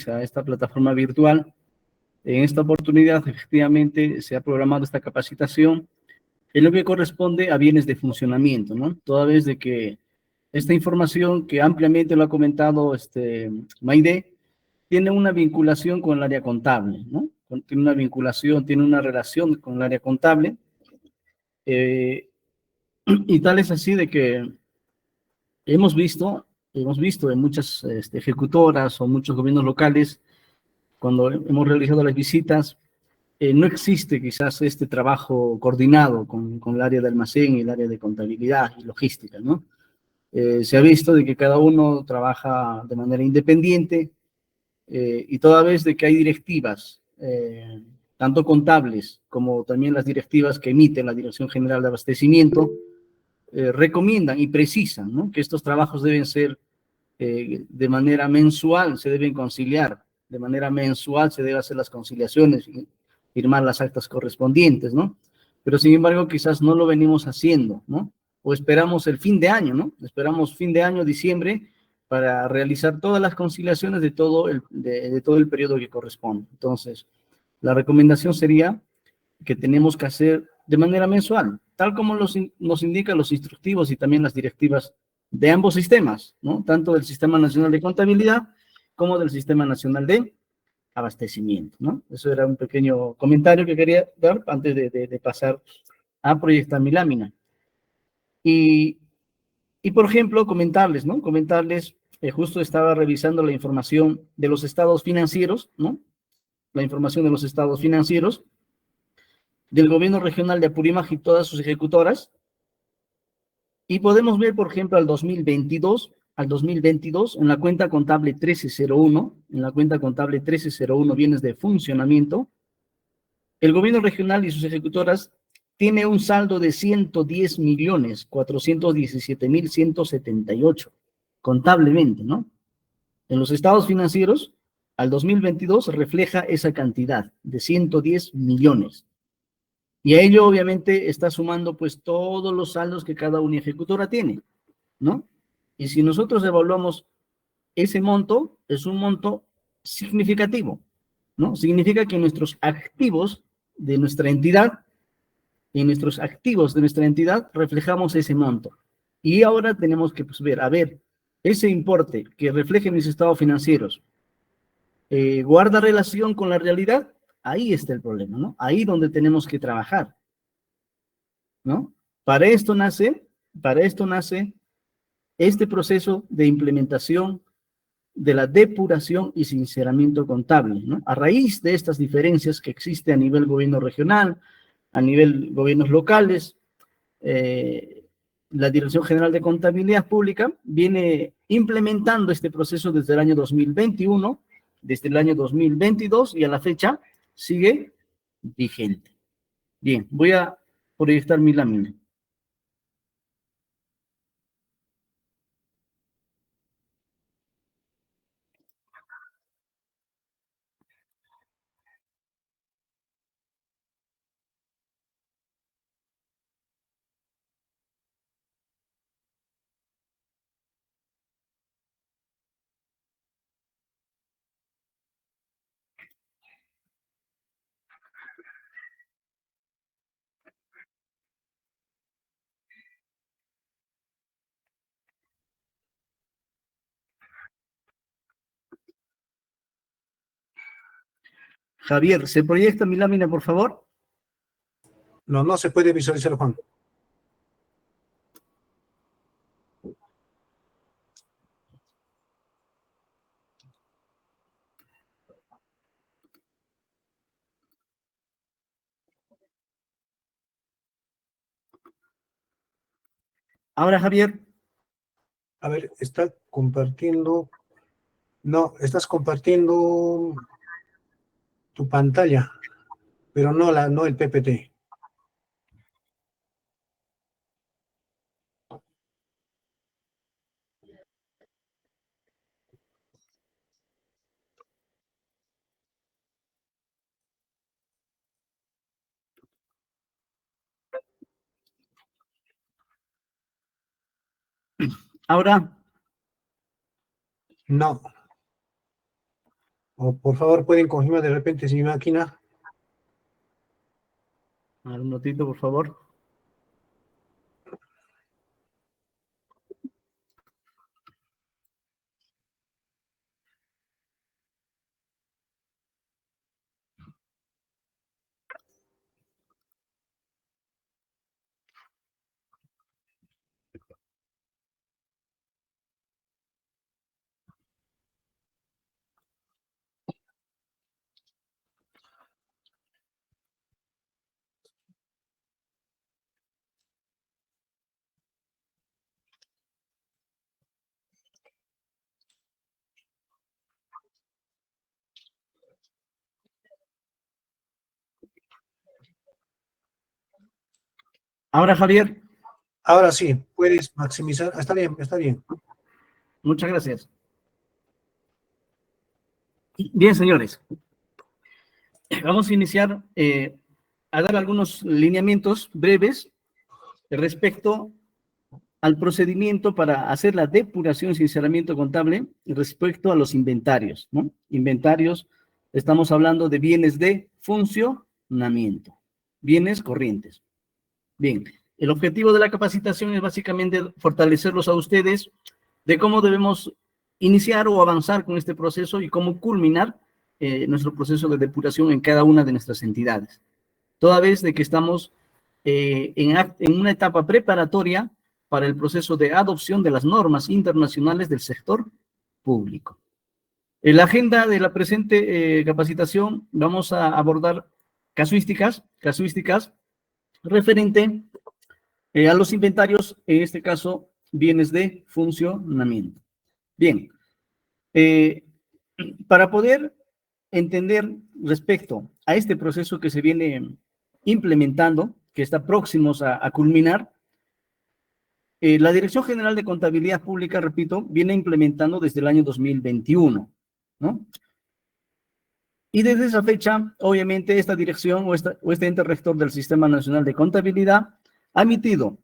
a esta plataforma virtual. En esta oportunidad, efectivamente, se ha programado esta capacitación en lo que corresponde a bienes de funcionamiento, ¿no? Toda vez de que esta información, que ampliamente lo ha comentado Maide, tiene una vinculación con el área contable, ¿no? Tiene una vinculación, tiene una relación con el área contable, y tal es así de que hemos visto en muchas ejecutoras o muchos gobiernos locales, cuando hemos realizado las visitas, no existe quizás este trabajo coordinado con el área de almacén y el área de contabilidad y logística, ¿no? Se ha visto de que cada uno trabaja de manera independiente, y toda vez de que hay directivas, tanto contables como también las directivas que emite la Dirección General de Abastecimiento, recomiendan y precisan, ¿no?, que estos trabajos deben ser de manera mensual, se deben conciliar, de manera mensual se deben hacer las conciliaciones y firmar las actas correspondientes, ¿no? Pero sin embargo, quizás no lo venimos haciendo, ¿no? O esperamos el fin de año, ¿no? Esperamos fin de año, diciembre, para realizar todas las conciliaciones de todo el periodo que corresponde. Entonces, la recomendación sería que tenemos que hacer de manera mensual, tal como nos indican los instructivos y también las directivas de ambos sistemas, ¿no? Tanto del Sistema Nacional de Contabilidad como del Sistema Nacional de Abastecimiento, ¿no? Eso era un pequeño comentario que quería dar antes de pasar a proyectar mi lámina. Y por ejemplo, comentarles, ¿no? Comentarles, justo estaba revisando la información de los estados financieros, ¿no? La información de los estados financieros del gobierno regional de Apurímac y todas sus ejecutoras, y podemos ver, por ejemplo, al 2022, en la cuenta contable 1301, bienes de funcionamiento, el gobierno regional y sus ejecutoras tiene un saldo de 110.417.178, contablemente, ¿no? En los estados financieros, al 2022 refleja esa cantidad de 110 millones. Y a ello, obviamente, está sumando, pues, todos los saldos que cada ejecutora tiene, ¿no? Y si nosotros evaluamos ese monto, es un monto significativo, ¿no? Significa que nuestros activos de nuestra entidad, reflejamos ese monto. Y ahora tenemos que, pues, ver, a ver, ese importe que refleje mis estados financieros, ¿guarda relación con la realidad? Ahí está el problema, ¿no? Ahí donde tenemos que trabajar, ¿no? Para esto nace este proceso de implementación de la depuración y sinceramiento contable, ¿no? A raíz de estas diferencias que existen a nivel gobierno regional, a nivel gobiernos locales, la Dirección General de Contabilidad Pública viene implementando este proceso desde el año 2021, desde el año 2022, y a la fecha sigue vigente. Bien, voy a proyectar mi lámina. Javier, ¿se proyecta mi lámina, por favor? No, no se puede visualizar, Juan. Ahora, Javier. A ver, está compartiendo. No, estás compartiendo tu pantalla, pero no el PPT. Ahora. No. O por favor, pueden confirmar de repente si mi máquina. A ver, un minutito, por favor. Ahora, Javier, Ahora sí, puedes maximizar. Está bien, está bien. muchas gracias. Bien, señores, vamos a iniciar a dar algunos lineamientos breves respecto al procedimiento para hacer la depuración y sinceramiento contable respecto a los inventarios, ¿no? Inventarios, estamos hablando de bienes de funcionamiento, bienes corrientes. Bien, el objetivo de la capacitación es básicamente fortalecerlos a ustedes de cómo debemos iniciar o avanzar con este proceso y cómo culminar nuestro proceso de depuración en cada una de nuestras entidades. Toda vez de que estamos en una etapa preparatoria para el proceso de adopción de las normas internacionales del sector público. En la agenda de la presente capacitación vamos a abordar casuísticas referente a los inventarios, en este caso, bienes de funcionamiento. Bien, para poder entender respecto a este proceso que se viene implementando, que está próximos a culminar, la Dirección General de Contabilidad Pública, repito, viene implementando desde el año 2021, ¿no? Y desde esa fecha, obviamente, esta dirección o este ente rector del Sistema Nacional de Contabilidad ha emitido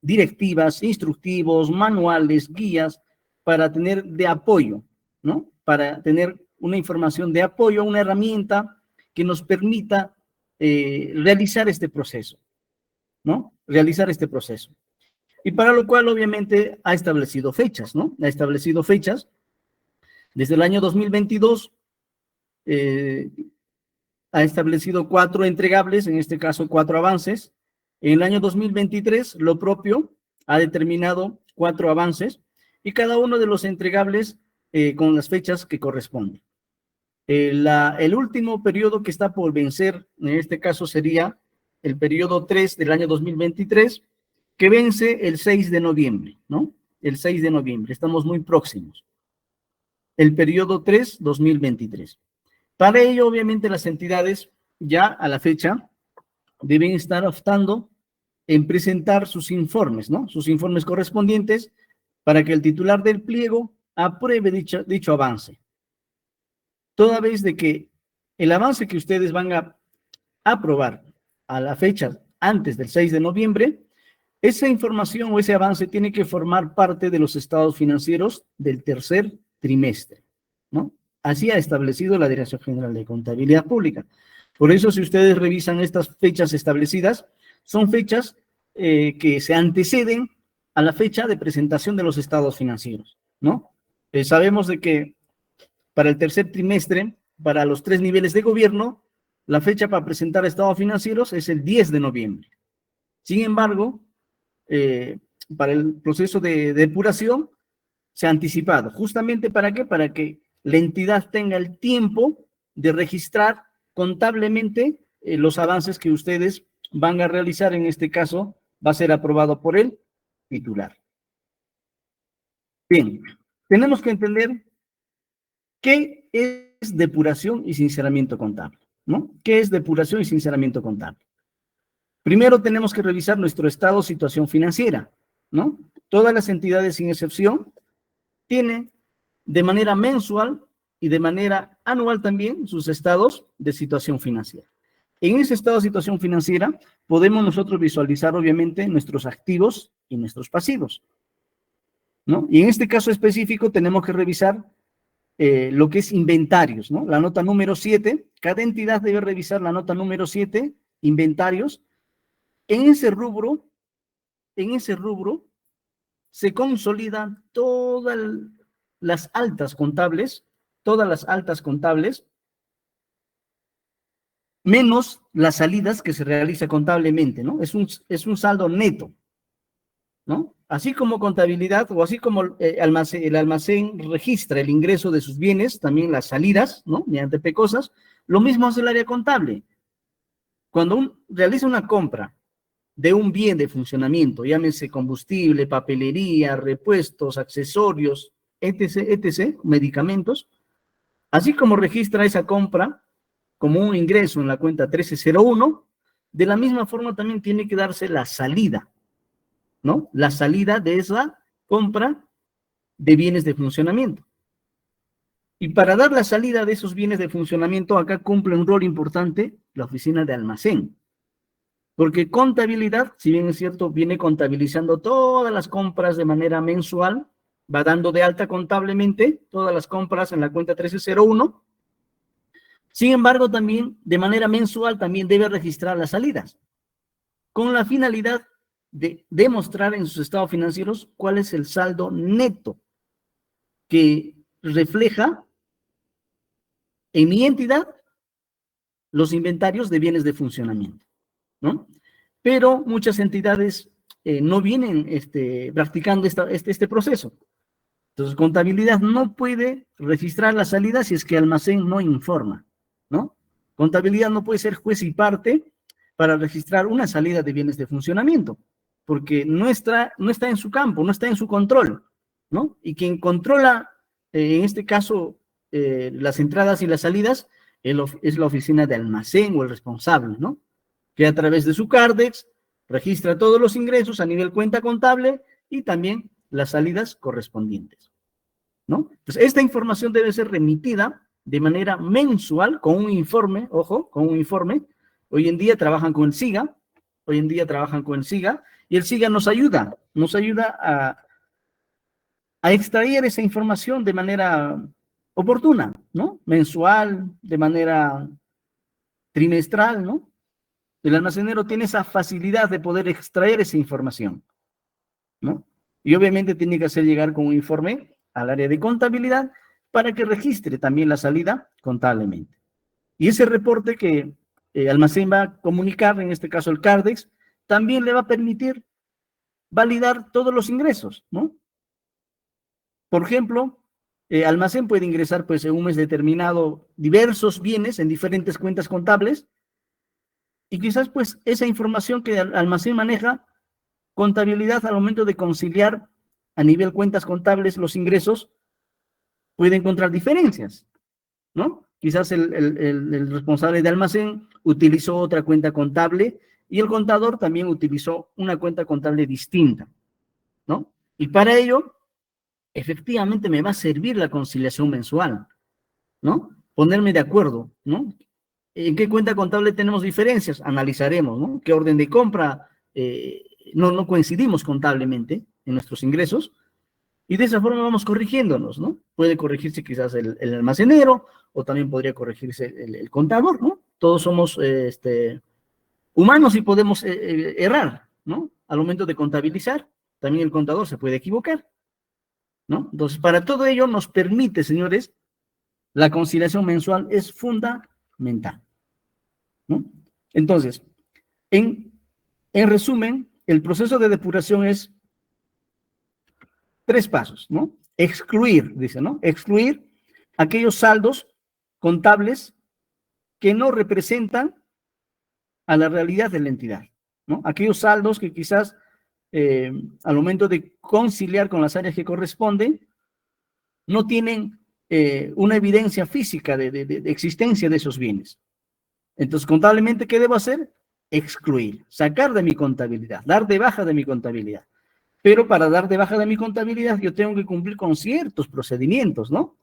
directivas, instructivos, manuales, guías para tener de apoyo, ¿no? Para tener una información de apoyo, una herramienta que nos permita realizar este proceso, ¿no? Realizar este proceso. Y para lo cual, obviamente, ha establecido fechas, ¿no? Ha establecido fechas. Desde el año 2022, ha establecido 4 entregables, en este caso 4 avances. En el año 2023, lo propio, ha determinado 4 avances y cada uno de los entregables con las fechas que corresponden. El último periodo que está por vencer, en este caso sería el periodo 3 del año 2023, que vence el 6 de noviembre, ¿no? El 6 de noviembre, estamos muy próximos. El periodo 3, 2023. Para ello, obviamente, las entidades ya a la fecha deben estar optando en presentar sus informes, ¿no? Sus informes correspondientes para que el titular del pliego apruebe dicho avance. Toda vez de que el avance que ustedes van a aprobar a la fecha antes del 6 de noviembre, esa información o ese avance tiene que formar parte de los estados financieros del tercer trimestre, ¿no? Así ha establecido la Dirección General de Contabilidad Pública. Por eso, si ustedes revisan estas fechas establecidas, son fechas que se anteceden a la fecha de presentación de los estados financieros, ¿no? Sabemos de que para el tercer trimestre, para los 3 niveles de gobierno, la fecha para presentar estados financieros es el 10 de noviembre. Sin embargo, para el proceso de depuración se ha anticipado. ¿Justamente para qué? Para que la entidad tenga el tiempo de registrar contablemente los avances que ustedes van a realizar. En este caso, va a ser aprobado por el titular. Bien, tenemos que entender qué es depuración y sinceramiento contable, ¿no? ¿Qué es depuración y sinceramiento contable? Primero tenemos que revisar nuestro estado de situación financiera, ¿no? Todas las entidades, sin excepción, tienen de manera mensual y de manera anual también sus estados de situación financiera. En ese estado de situación financiera podemos nosotros visualizar, obviamente, nuestros activos y nuestros pasivos, ¿no? Y en este caso específico tenemos que revisar lo que es inventarios, ¿no? La nota número 7, cada entidad debe revisar la nota número 7, inventarios. En ese rubro se consolidan las altas contables, todas las altas contables, menos las salidas que se realiza contablemente, ¿no? Es un saldo neto, ¿no? Así como contabilidad, o así como el almacén registra el ingreso de sus bienes, también las salidas, ¿no? Mediante PECOSAS, lo mismo hace el área contable. Cuando realiza una compra de un bien de funcionamiento, llámese combustible, papelería, repuestos, accesorios, etc., etc., medicamentos, así como registra esa compra como un ingreso en la cuenta 1301, de la misma forma también tiene que darse la salida, ¿no? La salida de esa compra de bienes de funcionamiento. Y para dar la salida de esos bienes de funcionamiento, acá cumple un rol importante la oficina de almacén. Porque contabilidad, si bien es cierto, viene contabilizando todas las compras de manera mensual, va dando de alta contablemente todas las compras en la cuenta 1301. Sin embargo, también de manera mensual también debe registrar las salidas, con la finalidad de demostrar en sus estados financieros cuál es el saldo neto que refleja en mi entidad los inventarios de bienes de funcionamiento, ¿no? Pero muchas entidades no vienen practicando este proceso. Entonces, contabilidad no puede registrar las salidas si es que almacén no informa, ¿no? Contabilidad no puede ser juez y parte para registrar una salida de bienes de funcionamiento, porque no está en su campo, no está en su control, ¿no? Y quien controla, en este caso, las entradas y las salidas, es la oficina de almacén o el responsable, ¿no? Que a través de su CARDEX registra todos los ingresos a nivel cuenta contable y también las salidas correspondientes, ¿no? Entonces, esta información debe ser remitida de manera mensual con un informe, ojo, con un informe. Hoy en día trabajan con el SIGA, y el SIGA nos ayuda a extraer esa información de manera oportuna, ¿no? Mensual, de manera trimestral, ¿no? El almacenero tiene esa facilidad de poder extraer esa información, ¿no? Y obviamente tiene que hacer llegar con un informe al área de contabilidad para que registre también la salida contablemente. Y ese reporte que almacén va a comunicar, en este caso el CARDEX, también le va a permitir validar todos los ingresos, ¿no? Por ejemplo, almacén puede ingresar pues en un mes determinado diversos bienes en diferentes cuentas contables y quizás pues esa información que el almacén maneja, contabilidad al momento de conciliar a nivel cuentas contables los ingresos, puede encontrar diferencias, ¿no? Quizás el responsable de almacén utilizó otra cuenta contable y el contador también utilizó una cuenta contable distinta, ¿no? Y para ello, efectivamente me va a servir la conciliación mensual, ¿no? Ponerme de acuerdo, ¿no? ¿En qué cuenta contable tenemos diferencias? Analizaremos, ¿no? ¿Qué orden de compra no coincidimos contablemente en nuestros ingresos? Y de esa forma vamos corrigiéndonos, ¿no? Puede corregirse quizás el almacenero o también podría corregirse el contador, ¿no? Todos somos humanos y podemos errar, ¿no? Al momento de contabilizar, también el contador se puede equivocar, ¿no? Entonces, para todo ello nos permite, señores, la conciliación mensual es fundamental, ¿no? Entonces, en resumen, el proceso de depuración es 3 pasos, ¿no? Excluir, dice, ¿no? Excluir aquellos saldos contables que no representan a la realidad de la entidad, ¿no? Aquellos saldos que quizás al momento de conciliar con las áreas que corresponden no tienen una evidencia física de existencia de esos bienes. Entonces, contablemente, ¿qué debo hacer? Excluir, sacar de mi contabilidad, dar de baja de mi contabilidad. Pero para dar de baja de mi contabilidad yo tengo que cumplir con ciertos procedimientos, ¿no?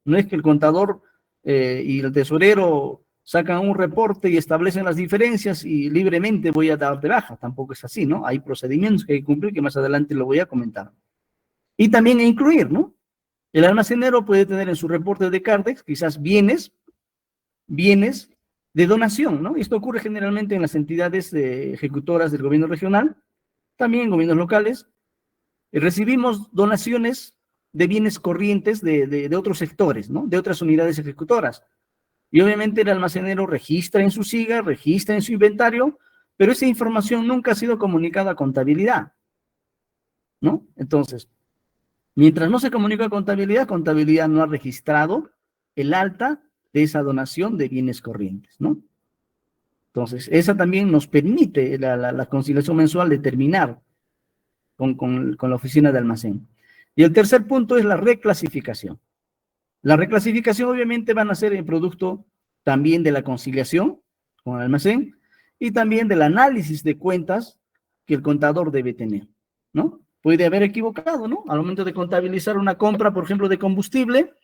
No es que el contador y el tesorero sacan un reporte y establecen las diferencias y libremente voy a dar de baja. Tampoco es así, ¿no? Hay procedimientos que hay que cumplir que más adelante lo voy a comentar. Y también incluir, ¿no? El almacenero puede tener en su reporte de Cardex quizás bienes de donación, ¿no? Esto ocurre generalmente en las entidades ejecutoras del gobierno regional, también en gobiernos locales. Recibimos donaciones de bienes corrientes de otros sectores, ¿no? De otras unidades ejecutoras. Y obviamente el almacenero registra en su SIGA, registra en su inventario, pero esa información nunca ha sido comunicada a contabilidad, ¿no? Entonces, mientras no se comunica a contabilidad, contabilidad no ha registrado el alta de esa donación de bienes corrientes, ¿no? Entonces, esa también nos permite la conciliación mensual determinar con la oficina de almacén. Y el tercer punto es la reclasificación. La reclasificación obviamente van a ser el producto también de la conciliación con el almacén y también del análisis de cuentas que el contador debe tener, ¿no? Puede haber equivocado, ¿no? Al momento de contabilizar una compra, por ejemplo, de combustible,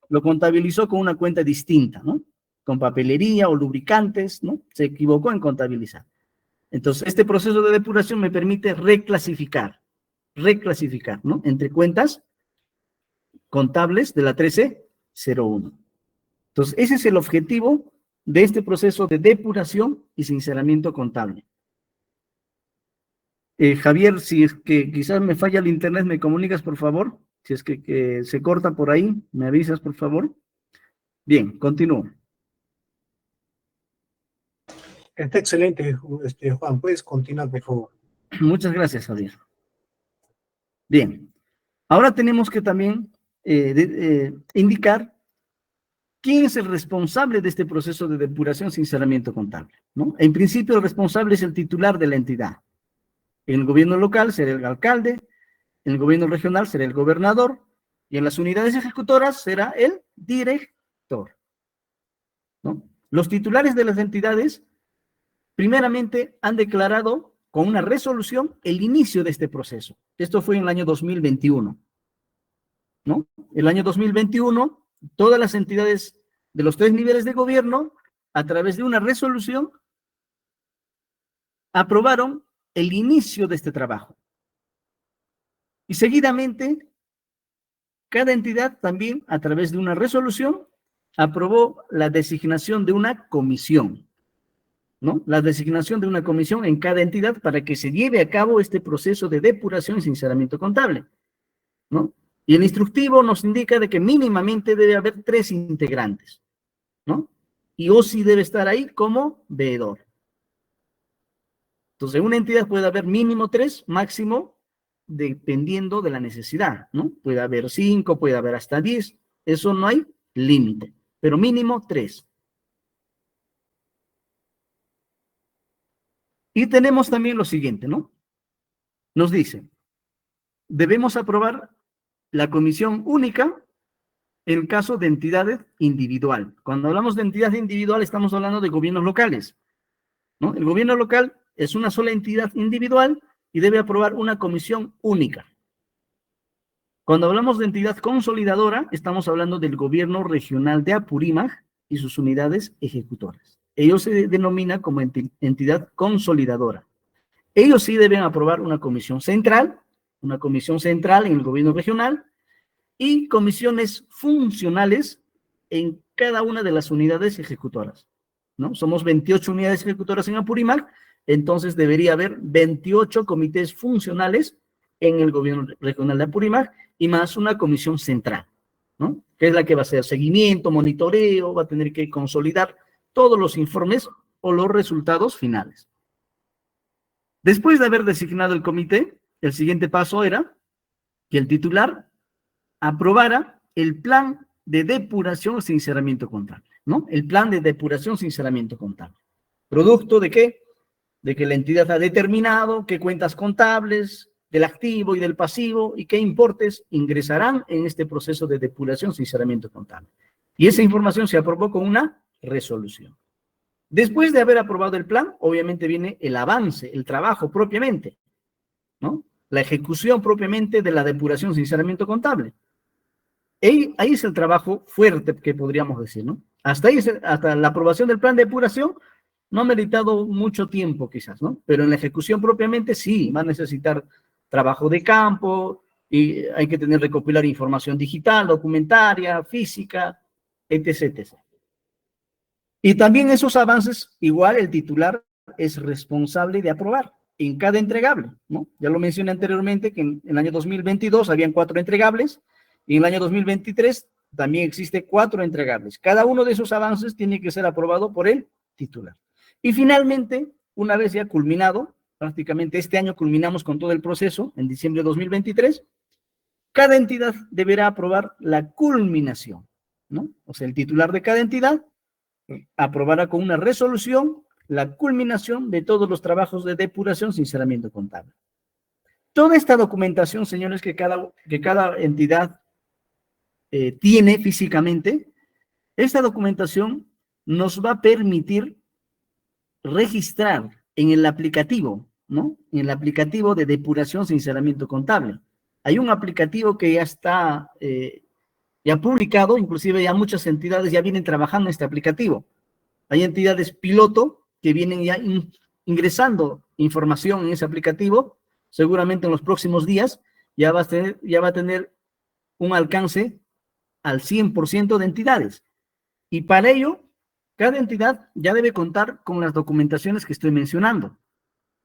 lo contabilizó con una cuenta distinta, ¿no? Con papelería o lubricantes, ¿no? Se equivocó en contabilizar. Entonces, este proceso de depuración me permite reclasificar, ¿no? Entre cuentas contables de la 1301. Entonces, ese es el objetivo de este proceso de depuración y sinceramiento contable. Javier, si es que quizás me falla el internet, ¿me comunicas, por favor? Si es que se corta por ahí, me avisas, por favor. Bien, continúo. Está excelente, Juan. Puedes continuar, por favor. Muchas gracias, Javier. Bien, ahora tenemos que también indicar quién es el responsable de este proceso de depuración sinceramiento contable, ¿no? En principio, el responsable es el titular de la entidad. En el gobierno local será el alcalde, en el gobierno regional será el gobernador, y en las unidades ejecutoras será el director, ¿no? Los titulares de las entidades, primeramente, han declarado con una resolución el inicio de este proceso. Esto fue en el año 2021, ¿no? El año 2021, todas las entidades de los 3 niveles de gobierno, a través de una resolución, aprobaron el inicio de este trabajo. Y seguidamente, cada entidad también, a través de una resolución, aprobó la designación de una comisión, ¿no? La designación de una comisión en cada entidad para que se lleve a cabo este proceso de depuración y sinceramiento contable, ¿no? Y el instructivo nos indica de que mínimamente debe haber 3 integrantes, ¿no? Y OSI debe estar ahí como veedor. Entonces, en una entidad puede haber mínimo 3, máximo, dependiendo de la necesidad, ¿no? Puede haber 5, puede haber hasta 10, eso no hay límite, pero mínimo 3. Y tenemos también lo siguiente, ¿no? Nos dice, debemos aprobar la comisión única en el caso de entidades individual. Cuando hablamos de entidad individual, estamos hablando de gobiernos locales, ¿no? El gobierno local es una sola entidad individual y debe aprobar una comisión única. Cuando hablamos de entidad consolidadora, estamos hablando del gobierno regional de Apurímac y sus unidades ejecutoras. Ellos se denominan como entidad consolidadora. Ellos sí deben aprobar una comisión central en el gobierno regional y comisiones funcionales en cada una de las unidades ejecutoras, ¿no? Somos 28 unidades ejecutoras en Apurímac, entonces debería haber 28 comités funcionales en el gobierno regional de Apurímac y más una comisión central, ¿no? Que es la que va a hacer seguimiento, monitoreo, va a tener que consolidar todos los informes o los resultados finales. Después de haber designado el comité, el siguiente paso era que el titular aprobara el plan de depuración y sinceramiento contable, ¿no? El plan de depuración y sinceramiento contable. ¿Producto de qué? De que la entidad ha determinado qué cuentas contables del activo y del pasivo y qué importes ingresarán en este proceso de depuración y sinceramiento contable. Y esa información se aprobó con una resolución. Después de haber aprobado el plan, obviamente viene el avance, el trabajo propiamente, ¿no? La ejecución propiamente de la depuración y sinceramiento contable. Ahí es el trabajo fuerte que podríamos decir, ¿no? Hasta la aprobación del plan de depuración no ha meritado mucho tiempo quizás, ¿no? Pero en la ejecución propiamente sí, va a necesitar trabajo de campo, y hay que recopilar información digital, documentaria, física, etc., etc. Y también esos avances, igual el titular es responsable de aprobar en cada entregable, ¿no? Ya lo mencioné anteriormente que en el año 2022 habían 4 entregables y en el año 2023 también existe 4 entregables. Cada uno de esos avances tiene que ser aprobado por el titular. Y finalmente, una vez ya culminado, prácticamente este año culminamos con todo el proceso, en diciembre de 2023, cada entidad deberá aprobar la culminación, ¿no? O sea, el titular de cada entidad aprobará con una resolución la culminación de todos los trabajos de depuración, sinceramiento contable. Toda esta documentación, señores, que cada entidad tiene físicamente, esta documentación nos va a permitir registrar en el aplicativo, ¿no? En el aplicativo de depuración, sinceramiento contable. Hay un aplicativo que ya está ya publicado, inclusive ya muchas entidades ya vienen trabajando en este aplicativo. Hay entidades piloto que vienen ya ingresando información en ese aplicativo. Seguramente en los próximos días ya va a tener un alcance al 100% de entidades. Y para ello, cada entidad ya debe contar con las documentaciones que estoy mencionando,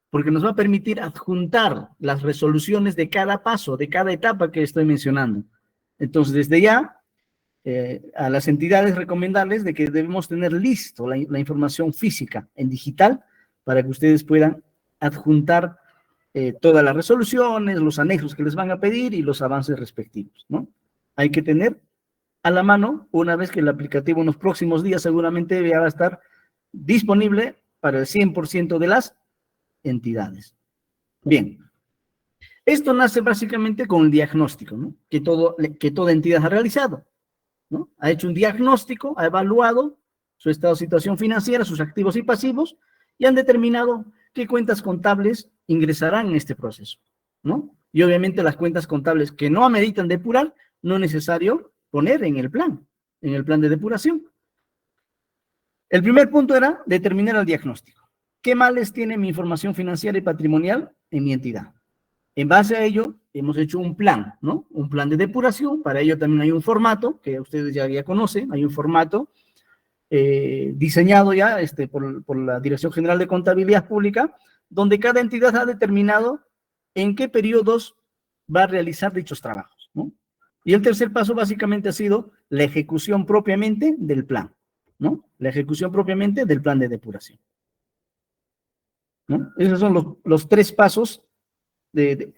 porque nos va a permitir adjuntar las resoluciones de cada paso, de cada etapa que estoy mencionando. Entonces, desde ya, a las entidades recomendarles de que debemos tener listo la información física en digital para que ustedes puedan adjuntar todas las resoluciones, los anexos que les van a pedir y los avances respectivos, ¿no? Hay que tener a la mano, una vez que el aplicativo en los próximos días seguramente ya va a estar disponible para el 100% de las entidades. Bien, esto nace básicamente con el diagnóstico, ¿no? que toda entidad ha realizado, ¿no? Ha hecho un diagnóstico, ha evaluado su estado de situación financiera, sus activos y pasivos, y han determinado qué cuentas contables ingresarán en este proceso, ¿no? Y obviamente las cuentas contables que no ameritan depurar, no es necesario poner en el plan de depuración. El primer punto era determinar el diagnóstico. ¿Qué males tiene mi información financiera y patrimonial en mi entidad? En base a ello, hemos hecho un plan, ¿no? Un plan de depuración. Para ello también hay un formato, que ustedes ya conocen, hay un formato diseñado ya por la Dirección General de Contabilidad Pública, donde cada entidad ha determinado en qué periodos va a realizar dichos trabajos, ¿no? Y el tercer paso básicamente ha sido la ejecución propiamente del plan, ¿no? La ejecución propiamente del plan de depuración, ¿no? Esos son los 3 pasos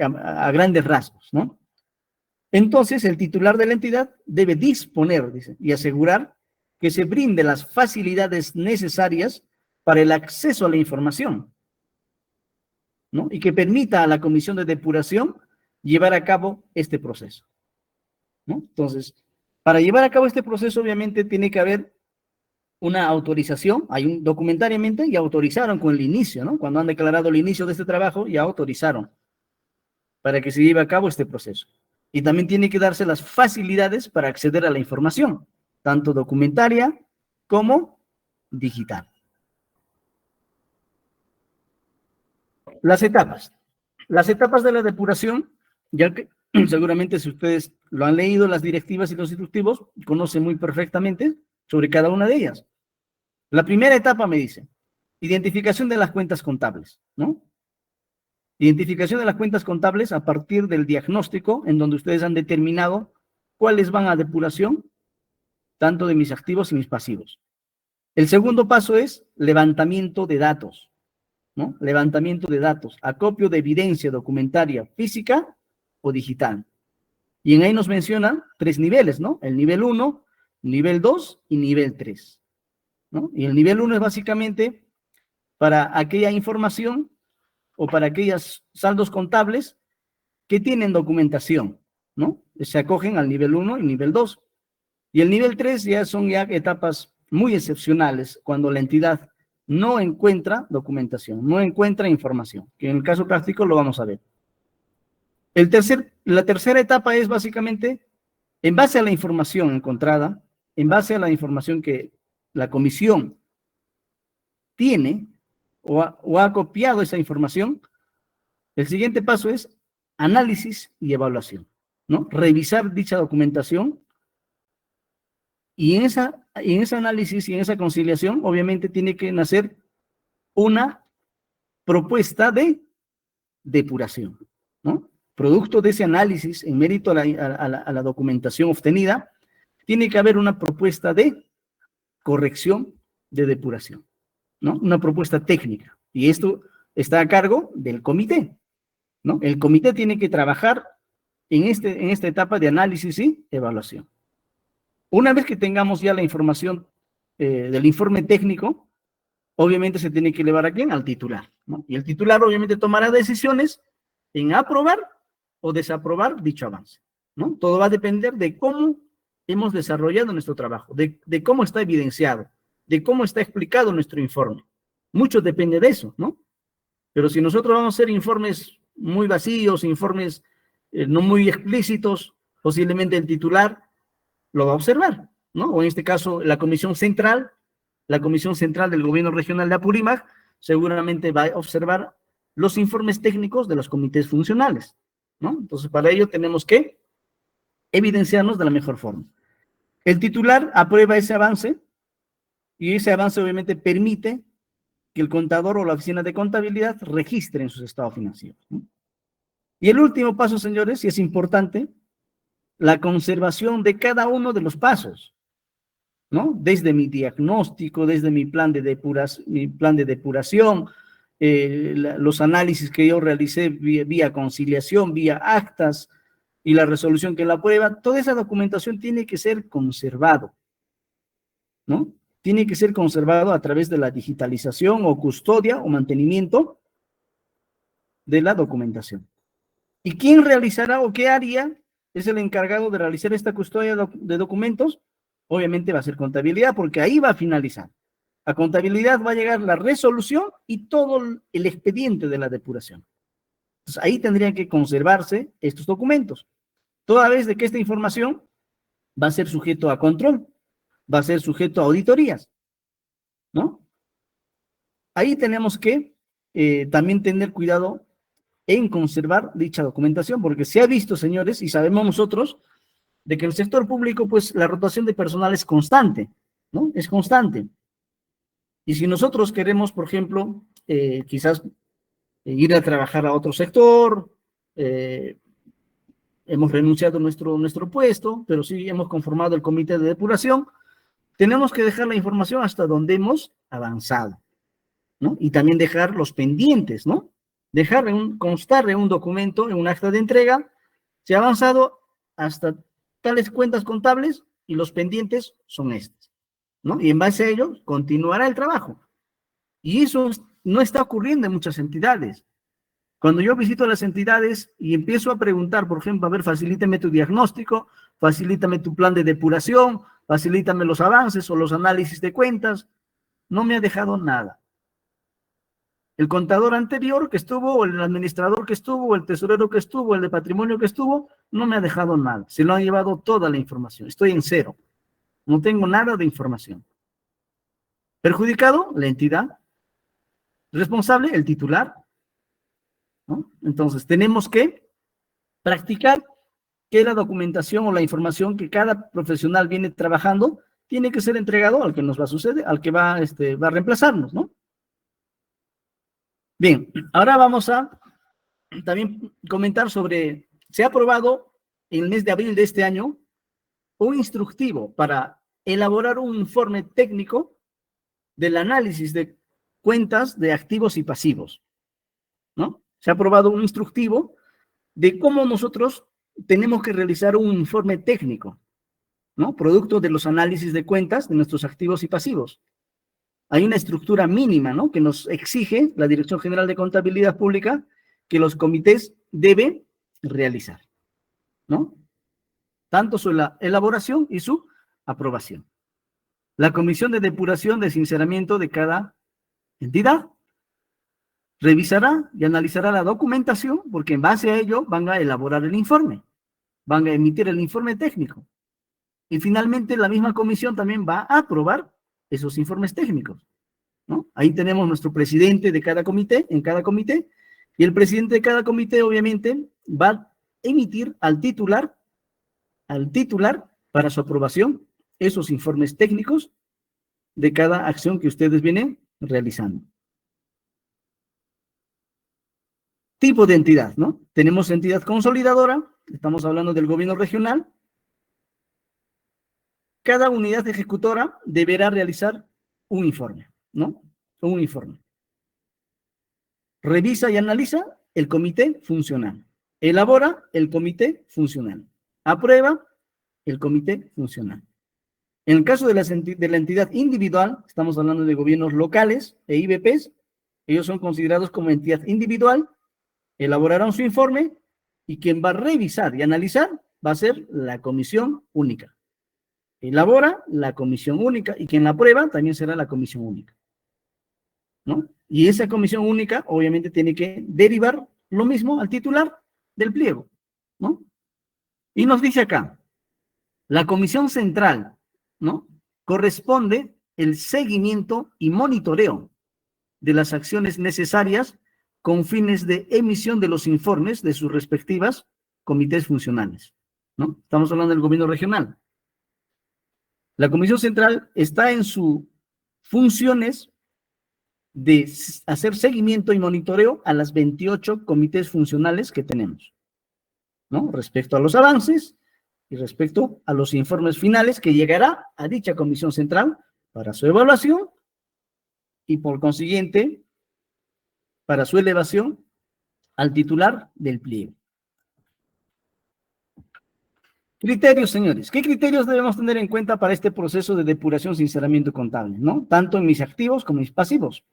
a grandes rasgos, ¿no? Entonces, el titular de la entidad debe disponer, dice, y asegurar que se brinde las facilidades necesarias para el acceso a la información, ¿no? Y que permita a la comisión de depuración llevar a cabo este proceso, ¿no? Entonces, para llevar a cabo este proceso, obviamente, tiene que haber una autorización. Documentariamente ya autorizaron con el inicio, ¿no? Cuando han declarado el inicio de este trabajo, ya autorizaron para que se lleve a cabo este proceso. Y también tiene que darse las facilidades para acceder a la información, tanto documentaria como digital. Las etapas. Las etapas de la depuración, ya que seguramente si ustedes lo han leído, las directivas y los instructivos, conocen muy perfectamente sobre cada una de ellas. La primera etapa me dice, identificación de las cuentas contables, ¿no? Identificación de las cuentas contables a partir del diagnóstico en donde ustedes han determinado cuáles van a depuración, tanto de mis activos y mis pasivos. El segundo paso es levantamiento de datos, ¿no? Levantamiento de datos, acopio de evidencia documentaria física o digital. Y en ahí nos menciona 3 niveles, ¿no? El nivel 1, nivel 2 y nivel 3, ¿no? Y el nivel 1 es básicamente para aquella información o para aquellos saldos contables que tienen documentación, ¿no? Se acogen al nivel 1 y nivel 2. Y el nivel 3 ya son etapas muy excepcionales, cuando la entidad no encuentra documentación, no encuentra información, que en el caso práctico lo vamos a ver. La tercera etapa es básicamente, en base a la información encontrada, en base a la información que la comisión tiene o ha copiado esa información, el siguiente paso es análisis y evaluación, ¿no? Revisar dicha documentación y en ese análisis y en esa conciliación, obviamente, tiene que nacer una propuesta de depuración, ¿no? Producto de ese análisis, en mérito a la documentación obtenida, tiene que haber una propuesta de corrección de depuración, ¿no? Una propuesta técnica. Y esto está a cargo del comité, ¿no? El comité tiene que trabajar en esta etapa de análisis y evaluación. Una vez que tengamos ya la información del informe técnico, obviamente se tiene que elevar a quién, al titular, ¿no? Y el titular obviamente tomará decisiones en aprobar o desaprobar dicho avance, ¿no? Todo va a depender de cómo hemos desarrollado nuestro trabajo, de cómo está evidenciado, de cómo está explicado nuestro informe. Mucho depende de eso, ¿no? Pero si nosotros vamos a hacer informes muy vacíos, informes no muy explícitos, posiblemente el titular lo va a observar, ¿no? O en este caso, la Comisión Central del Gobierno Regional de Apurímac, seguramente va a observar los informes técnicos de los comités funcionales, ¿no? Entonces, para ello tenemos que evidenciarnos de la mejor forma. El titular aprueba ese avance y ese avance obviamente permite que el contador o la oficina de contabilidad registren sus estados financieros, ¿no? Y el último paso, señores, y es importante, la conservación de cada uno de los pasos, ¿no? Desde mi diagnóstico, desde mi plan de depuración, los análisis que yo realicé vía conciliación, vía actas y la resolución que la aprueba, toda esa documentación tiene que ser conservado, ¿no? Tiene que ser conservado a través de la digitalización o custodia o mantenimiento de la documentación. ¿Y quién realizará o qué área es el encargado de realizar esta custodia de documentos? Obviamente va a ser contabilidad, porque ahí va a finalizar. A contabilidad va a llegar la resolución y todo el expediente de la depuración. Entonces, ahí tendrían que conservarse estos documentos. Toda vez de que esta información va a ser sujeto a control, va a ser sujeto a auditorías, ¿no? Ahí tenemos que también tener cuidado en conservar dicha documentación, porque se ha visto, señores, y sabemos nosotros, de que en el sector público, pues, la rotación de personal es constante, ¿no? Es constante. Y si nosotros queremos, por ejemplo, quizás ir a trabajar a otro sector, hemos renunciado a nuestro puesto, pero sí hemos conformado el comité de depuración, tenemos que dejar la información hasta donde hemos avanzado, ¿no? Y también dejar los pendientes, ¿no? Dejar constar en un documento, en un acta de entrega, se ha avanzado hasta tales cuentas contables y los pendientes son estos, ¿no? Y en base a ello continuará el trabajo. Y eso no está ocurriendo en muchas entidades. Cuando yo visito las entidades y empiezo a preguntar, por ejemplo, a ver, facilítame tu diagnóstico, facilítame tu plan de depuración, facilítame los avances o los análisis de cuentas, no me ha dejado nada. El contador anterior que estuvo, o el administrador que estuvo, o el tesorero que estuvo, el de patrimonio que estuvo, no me ha dejado nada. Se lo han llevado toda la información. Estoy en cero. No tengo nada de información. Perjudicado, la entidad. Responsable, el titular, ¿no? Entonces, tenemos que practicar que la documentación o la información que cada profesional viene trabajando tiene que ser entregado al que nos va a suceder, al que va a reemplazarnos, ¿no? Bien, ahora vamos a también comentar sobre, se ha aprobado en el mes de abril de este año un instructivo para elaborar un informe técnico del análisis de cuentas de activos y pasivos, ¿no? Se ha aprobado un instructivo de cómo nosotros tenemos que realizar un informe técnico, ¿no? Producto de los análisis de cuentas de nuestros activos y pasivos. Hay una estructura mínima, ¿no?, que nos exige la Dirección General de Contabilidad Pública que los comités deben realizar, ¿no? Tanto su elaboración y su aprobación. La Comisión de Depuración de Sinceramiento de cada entidad revisará y analizará la documentación, porque en base a ello van a elaborar el informe, van a emitir el informe técnico. Y finalmente la misma comisión también va a aprobar esos informes técnicos, ¿no? Ahí tenemos nuestro presidente de cada comité, en cada comité, y el presidente de cada comité obviamente va emitir al titular para su aprobación esos informes técnicos de cada acción que ustedes vienen realizando. Tipo de entidad, ¿no? Tenemos entidad consolidadora, estamos hablando del gobierno regional. Cada unidad ejecutora deberá realizar un informe, ¿no? Un informe. Revisa y analiza el comité funcional. Elabora el comité funcional. Aprueba el comité funcional. En el caso de la entidad individual, estamos hablando de gobiernos locales e IBPs, ellos son considerados como entidad individual, elaborarán su informe y quien va a revisar y analizar va a ser la comisión única. Elabora la comisión única y quien la aprueba también será la comisión única, ¿no? Y esa comisión única obviamente tiene que derivar lo mismo al titular del pliego, ¿no? Y nos dice acá, la comisión central, ¿no? Corresponde el seguimiento y monitoreo de las acciones necesarias con fines de emisión de los informes de sus respectivas comités funcionales, ¿no? Estamos hablando del gobierno regional. La comisión central está en sus funciones de hacer seguimiento y monitoreo a las 28 comités funcionales que tenemos, ¿no? Respecto a los avances y respecto a los informes finales que llegará a dicha comisión central para su evaluación y por consiguiente para su elevación al titular del pliego. Criterios, señores. ¿Qué criterios debemos tener en cuenta para este proceso de depuración, sinceramiento contable, ¿no? Tanto en mis activos como en mis pasivos.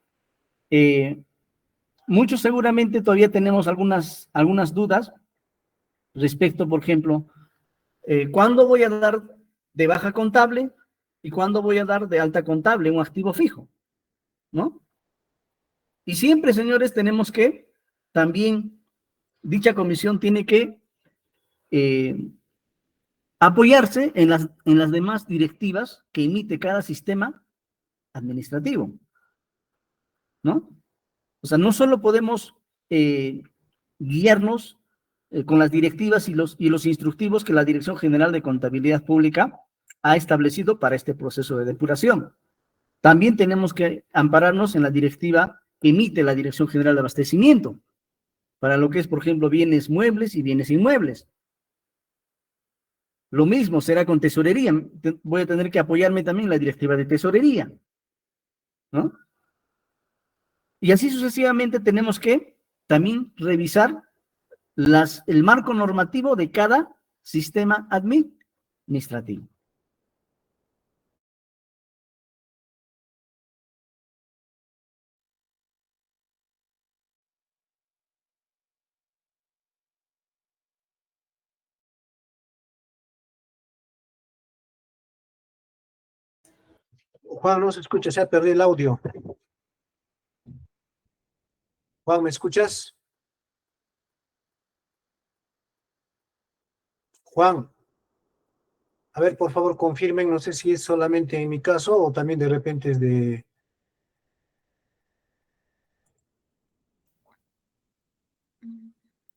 Muchos seguramente todavía tenemos algunas dudas respecto, por ejemplo, ¿cuándo voy a dar de baja contable y cuándo voy a dar de alta contable un activo fijo? ¿No? Y siempre, señores, tenemos que, también, dicha comisión tiene que apoyarse en las demás directivas que emite cada sistema administrativo, ¿no? O sea, no solo podemos guiarnos con las directivas y los instructivos que la Dirección General de Contabilidad Pública ha establecido para este proceso de depuración. También tenemos que ampararnos en la directiva que emite la Dirección General de Abastecimiento, para lo que es, por ejemplo, bienes muebles y bienes inmuebles. Lo mismo será con tesorería. Voy a tener que apoyarme también en la directiva de tesorería, ¿no? Y así sucesivamente tenemos que también revisar el marco normativo de cada sistema administrativo. Juan, no se escucha, se ha perdido el audio. Juan, ¿me escuchas? Juan, a ver, por favor, confirmen, no sé si es solamente en mi caso o también de repente es de...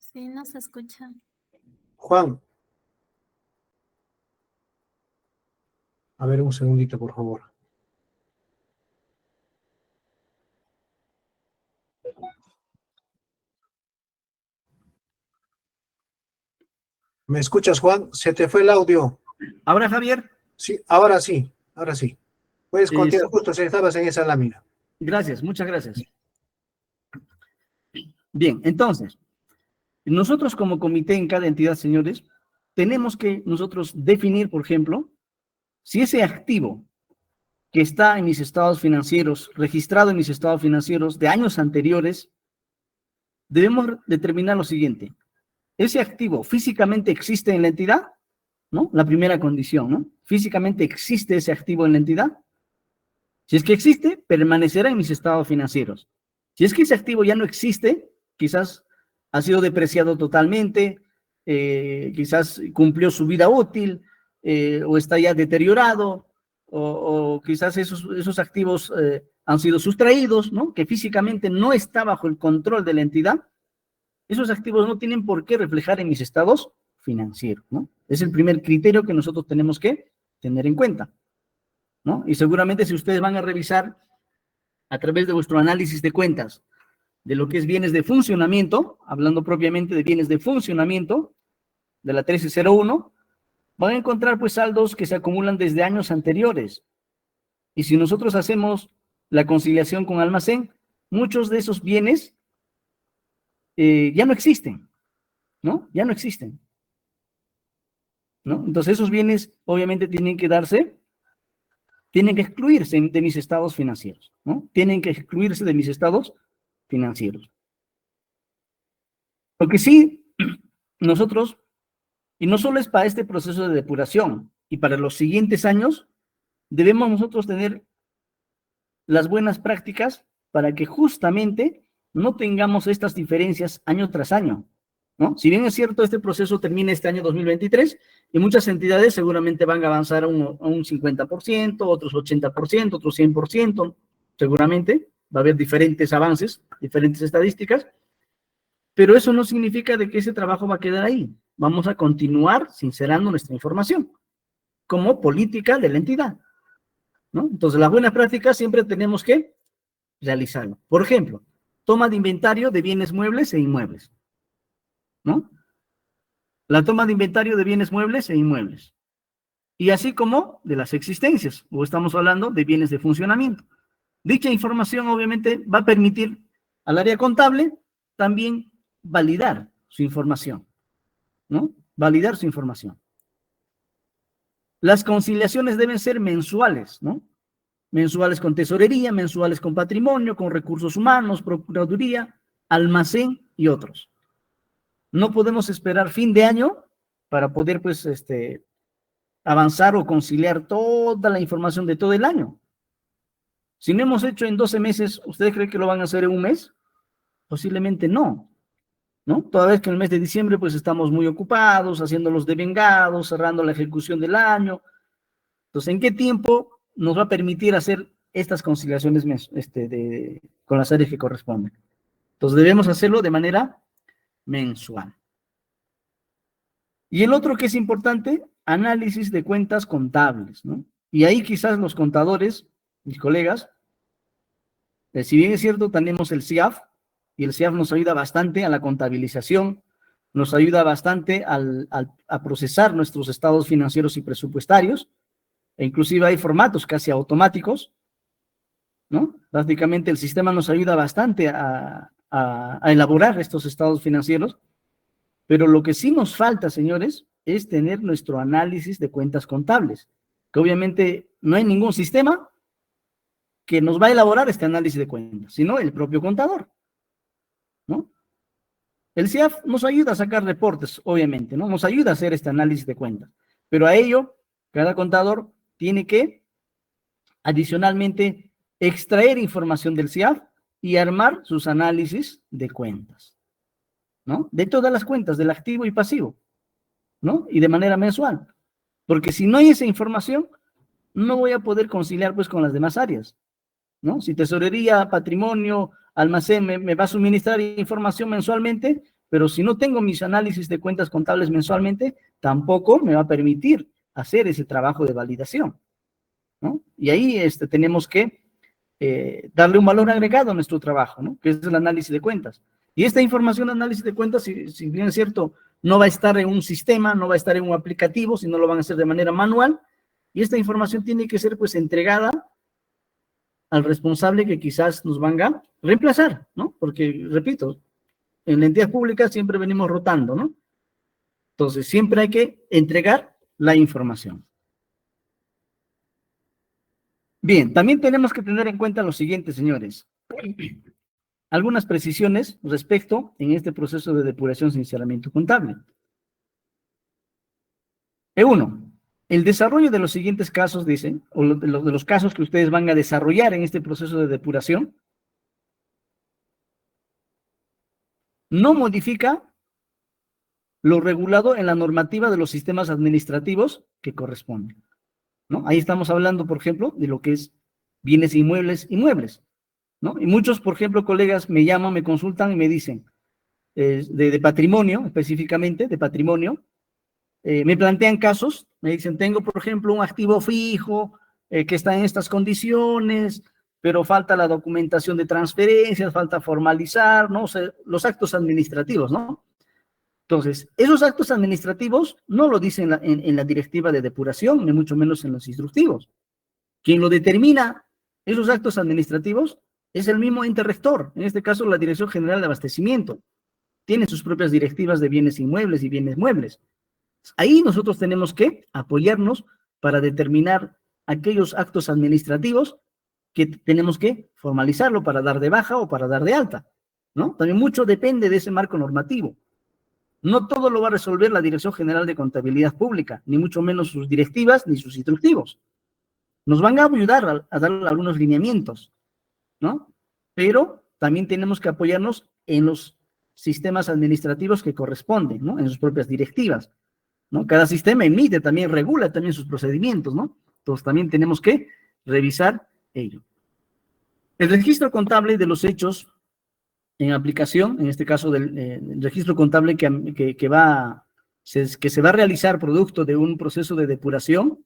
Sí, no se escucha. Juan. A ver, un segundito, por favor. ¿Me escuchas, Juan? Se te fue el audio. Ahora, Javier. Sí, ahora sí, ahora sí. Puedes continuar, justo si estabas en esa lámina. Gracias, muchas gracias. Bien, entonces, nosotros como comité en cada entidad, señores, tenemos que nosotros definir, por ejemplo, si ese activo que está en mis estados financieros, registrado en mis estados financieros de años anteriores, debemos determinar lo siguiente. ¿Ese activo físicamente existe en la entidad? ¿No? La primera condición, ¿no? ¿Físicamente existe ese activo en la entidad? Si es que existe, permanecerá en mis estados financieros. Si es que ese activo ya no existe, quizás ha sido depreciado totalmente, quizás cumplió su vida útil, o está ya deteriorado, o quizás esos activos han sido sustraídos, ¿no? Que físicamente no está bajo el control de la entidad. esos activos no tienen por qué reflejar en mis estados financieros, ¿no? Es el primer criterio que nosotros tenemos que tener en cuenta, ¿no? Y seguramente si ustedes van a revisar a través de vuestro análisis de cuentas de lo que es bienes de funcionamiento, hablando propiamente de bienes de funcionamiento, de la 1301, van a encontrar pues saldos que se acumulan desde años anteriores. Y si nosotros hacemos la conciliación con almacén, muchos de esos bienes ya no existen, ¿no? Ya no existen, ¿no? Entonces esos bienes obviamente tienen que excluirse de mis estados financieros, ¿no? Tienen que excluirse de mis estados financieros. Lo que sí, nosotros, y no solo es para este proceso de depuración, y para los siguientes años, debemos nosotros tener las buenas prácticas para que justamente no tengamos estas diferencias año tras año, ¿no? Si bien es cierto, este proceso termina este año 2023 y muchas entidades seguramente van a avanzar a un 50%, otros 80%, otros 100%, seguramente va a haber diferentes avances, diferentes estadísticas, pero eso no significa de que ese trabajo va a quedar ahí. Vamos a continuar sincerando nuestra información como política de la entidad, ¿no? Entonces, las buenas prácticas siempre tenemos que realizarlo. Por ejemplo, toma de inventario de bienes muebles e inmuebles, ¿no? La toma de inventario de bienes muebles e inmuebles. Y así como de las existencias, o estamos hablando de bienes de funcionamiento. Dicha información obviamente va a permitir al área contable también validar su información, ¿no? Validar su información. Las conciliaciones deben ser mensuales, ¿no? Mensuales con tesorería, mensuales con patrimonio, con recursos humanos, procuraduría, almacén y otros. No podemos esperar fin de año para poder, pues, avanzar o conciliar toda la información de todo el año. Si no hemos hecho en 12 meses, ¿ustedes creen que lo van a hacer en un mes? Posiblemente no, ¿no? Toda vez que en el mes de diciembre, pues, estamos muy ocupados, haciendo los devengados, cerrando la ejecución del año. Entonces, ¿en qué tiempo nos va a permitir hacer estas conciliaciones con las áreas que corresponden? Entonces, debemos hacerlo de manera mensual. Y el otro que es importante, análisis de cuentas contables, ¿no? Y ahí quizás los contadores, mis colegas, si bien es cierto, tenemos el CIAF, y el CIAF nos ayuda bastante a la contabilización, nos ayuda bastante a procesar nuestros estados financieros y presupuestarios, e inclusive hay formatos casi automáticos, ¿no? Prácticamente el sistema nos ayuda bastante a elaborar estos estados financieros, pero lo que sí nos falta, señores, es tener nuestro análisis de cuentas contables, que obviamente no hay ningún sistema que nos va a elaborar este análisis de cuentas, sino el propio contador, ¿no? El CIAF nos ayuda a sacar reportes, obviamente, ¿no? Nos ayuda a hacer este análisis de cuentas, pero a ello, cada contador tiene que, adicionalmente, extraer información del CIAF y armar sus análisis de cuentas, ¿no? De todas las cuentas, del activo y pasivo, ¿no? Y de manera mensual. Porque si no hay esa información, no voy a poder conciliar, pues, con las demás áreas, ¿no? Si tesorería, patrimonio, almacén me va a suministrar información mensualmente, pero si no tengo mis análisis de cuentas contables mensualmente, tampoco me va a permitir hacer ese trabajo de validación, ¿no? Y ahí tenemos que darle un valor agregado a nuestro trabajo, ¿no? Que es el análisis de cuentas. Y esta información de análisis de cuentas, si bien es cierto, no va a estar en un sistema, no va a estar en un aplicativo, sino lo van a hacer de manera manual, y esta información tiene que ser, pues, entregada al responsable que quizás nos venga a reemplazar, ¿no? Porque, repito, en la entidad pública siempre venimos rotando, ¿no? Entonces, siempre hay que entregar la información. Bien, también tenemos que tener en cuenta lo siguiente, señores. Algunas precisiones respecto en este proceso de depuración sin sinceramiento contable. E1, el desarrollo de los siguientes casos, dicen, o de los casos que ustedes van a desarrollar en este proceso de depuración, no modifica lo regulado en la normativa de los sistemas administrativos que corresponden, ¿no? Ahí estamos hablando, por ejemplo, de lo que es bienes inmuebles, ¿no? Y muchos, por ejemplo, colegas me llaman, me consultan y me dicen, de patrimonio, específicamente, de patrimonio, me plantean casos, me dicen, tengo, por ejemplo, un activo fijo que está en estas condiciones, pero falta la documentación de transferencias, falta formalizar, ¿no? O sea, los actos administrativos, ¿no? Entonces, esos actos administrativos no lo dicen en la directiva de depuración, ni mucho menos en los instructivos. Quien lo determina, esos actos administrativos, es el mismo ente rector, en este caso la Dirección General de Abastecimiento. Tiene sus propias directivas de bienes inmuebles y bienes muebles. Ahí nosotros tenemos que apoyarnos para determinar aquellos actos administrativos que tenemos que formalizarlo para dar de baja o para dar de alta, ¿no? También mucho depende de ese marco normativo. No todo lo va a resolver la Dirección General de Contabilidad Pública, ni mucho menos sus directivas ni sus instructivos. Nos van a ayudar a dar algunos lineamientos, ¿no? Pero también tenemos que apoyarnos en los sistemas administrativos que corresponden, ¿no? En sus propias directivas, ¿no? Cada sistema emite, también regula también sus procedimientos, ¿no? Entonces también tenemos que revisar ello. El registro contable de los hechos en aplicación, en este caso del registro contable que se va a realizar producto de un proceso de depuración,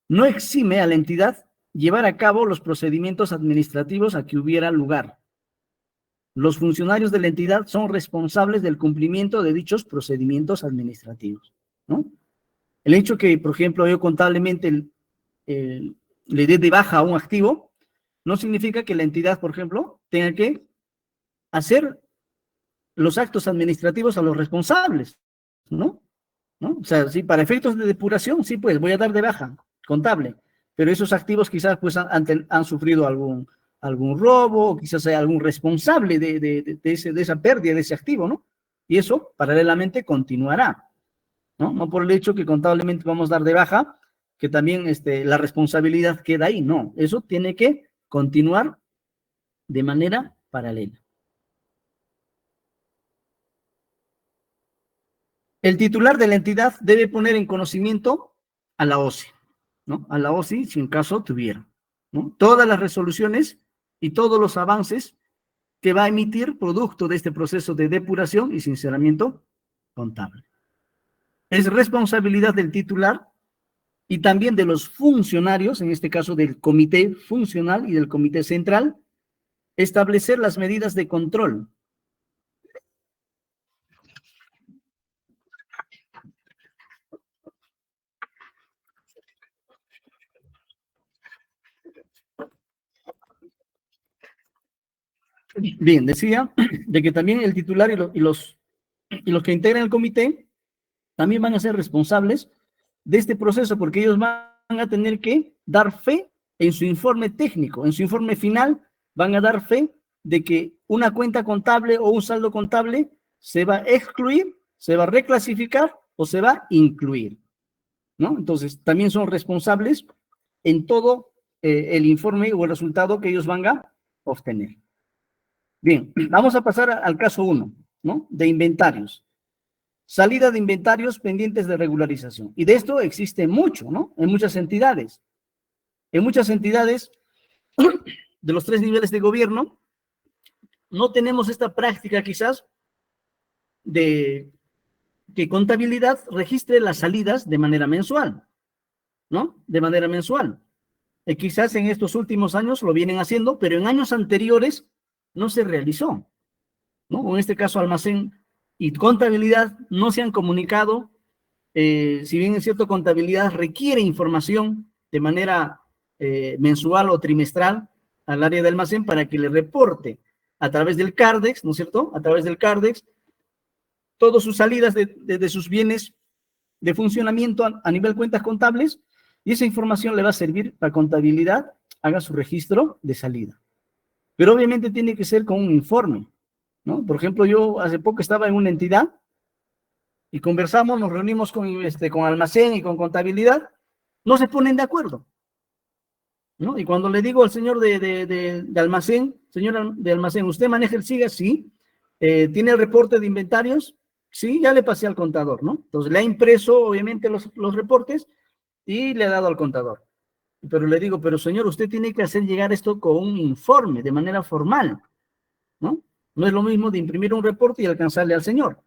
no exime a la entidad llevar a cabo los procedimientos administrativos a que hubiera lugar. Los funcionarios de la entidad son responsables del cumplimiento de dichos procedimientos administrativos, ¿no? El hecho que, por ejemplo, yo contablemente le dé de baja a un activo, no significa que la entidad, por ejemplo, tenga que hacer los actos administrativos a los responsables, ¿no? ¿No? O sea, sí, para efectos de depuración, sí, pues voy a dar de baja contable, pero esos activos quizás pues han sufrido algún robo, o quizás hay algún responsable de esa pérdida de ese activo, ¿no? Y eso paralelamente continuará, ¿no? No por el hecho que contablemente vamos a dar de baja, que también la responsabilidad queda ahí, no, eso tiene que continuar de manera paralela. El titular de la entidad debe poner en conocimiento a la OSI, ¿no? A la OSI, si en caso tuviera, ¿no? Todas las resoluciones y todos los avances que va a emitir producto de este proceso de depuración y sinceramiento contable. Es responsabilidad del titular y también de los funcionarios, en este caso del comité funcional y del comité central, establecer las medidas de control. Bien, decía de que también el titular y los que integran el comité también van a ser responsables de este proceso, porque ellos van a tener que dar fe en su informe técnico, en su informe final, van a dar fe de que una cuenta contable o un saldo contable se va a excluir, se va a reclasificar o se va a incluir, ¿no? Entonces, también son responsables en todo el informe o el resultado que ellos van a obtener. Bien, vamos a pasar al caso 1, ¿no? De inventarios. Salida de inventarios pendientes de regularización. Y de esto existe mucho, ¿no? En muchas entidades. En muchas entidades de los 3 niveles de gobierno, no tenemos esta práctica quizás de que contabilidad registre las salidas de manera mensual, ¿no? De manera mensual. Quizás en estos últimos años lo vienen haciendo, pero en años anteriores no se realizó, ¿no? O en este caso, almacén y contabilidad no se han comunicado. Si bien es cierto, contabilidad requiere información de manera mensual o trimestral al área de almacén para que le reporte a través del CARDEX, ¿no es cierto? A través del CARDEX, todas sus salidas de sus bienes de funcionamiento a nivel cuentas contables, y esa información le va a servir para contabilidad, haga su registro de salida. Pero obviamente tiene que ser con un informe, ¿no? Por ejemplo, yo hace poco estaba en una entidad y conversamos, nos reunimos con almacén y con contabilidad, no se ponen de acuerdo, ¿no? Y cuando le digo al señor de almacén, señor de almacén, ¿usted maneja el SIGA? Sí. ¿Tiene el reporte de inventarios? Sí, ya le pasé al contador, ¿no? Entonces le ha impreso, obviamente, los reportes y le ha dado al contador. Pero le digo, pero señor, usted tiene que hacer llegar esto con un informe, de manera formal, ¿no? No es lo mismo de imprimir un reporte y alcanzarle al señor.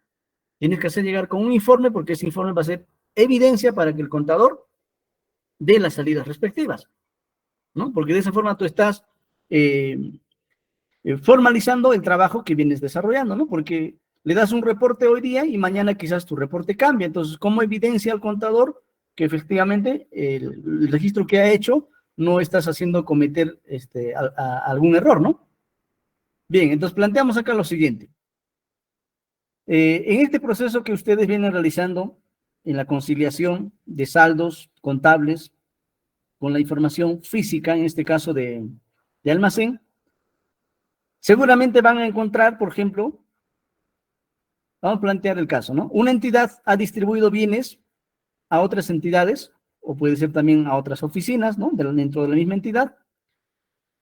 Tienes que hacer llegar con un informe, porque ese informe va a ser evidencia para que el contador dé las salidas respectivas, ¿no? Porque de esa forma tú estás formalizando el trabajo que vienes desarrollando, ¿no? Porque le das un reporte hoy día y mañana quizás tu reporte cambie. Entonces, ¿cómo evidencia al contador que efectivamente el registro que ha hecho no estás haciendo cometer algún error, ¿no? Bien, entonces planteamos acá lo siguiente. En este proceso que ustedes vienen realizando en la conciliación de saldos contables con la información física, en este caso de almacén, seguramente van a encontrar, por ejemplo, vamos a plantear el caso, ¿no? Una entidad ha distribuido bienes a otras entidades, o puede ser también a otras oficinas, ¿no? Dentro de la misma entidad.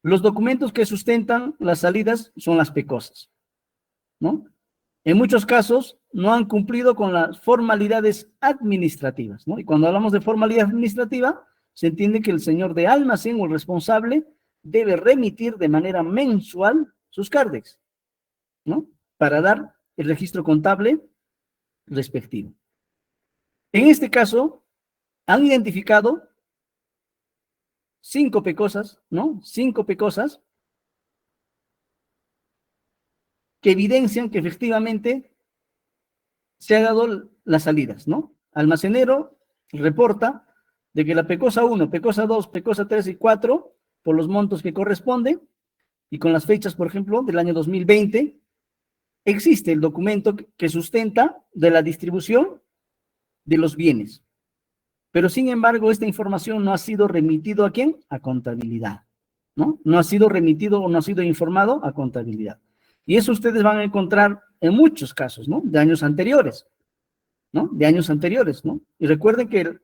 Los documentos que sustentan las salidas son las PECOSAS, ¿no? En muchos casos no han cumplido con las formalidades administrativas, ¿no? Y cuando hablamos de formalidad administrativa, se entiende que el señor de almacén o el responsable debe remitir de manera mensual sus CARDEX, ¿no? Para dar el registro contable respectivo. En este caso, han identificado 5 PECOSAS, ¿no? 5 PECOSAS que evidencian que efectivamente se han dado las salidas, ¿no? Almacenero reporta de que la PECOSA 1, PECOSA 2, PECOSA 3 y 4, por los montos que corresponden, y con las fechas, por ejemplo, del año 2020, existe el documento que sustenta de la distribución de los bienes. Pero, sin embargo, esta información no ha sido remitido ¿a quién? A contabilidad, ¿no? No ha sido remitido o no ha sido informado a contabilidad. Y eso ustedes van a encontrar en muchos casos, ¿no? De años anteriores, ¿no? De años anteriores, ¿no? Y recuerden que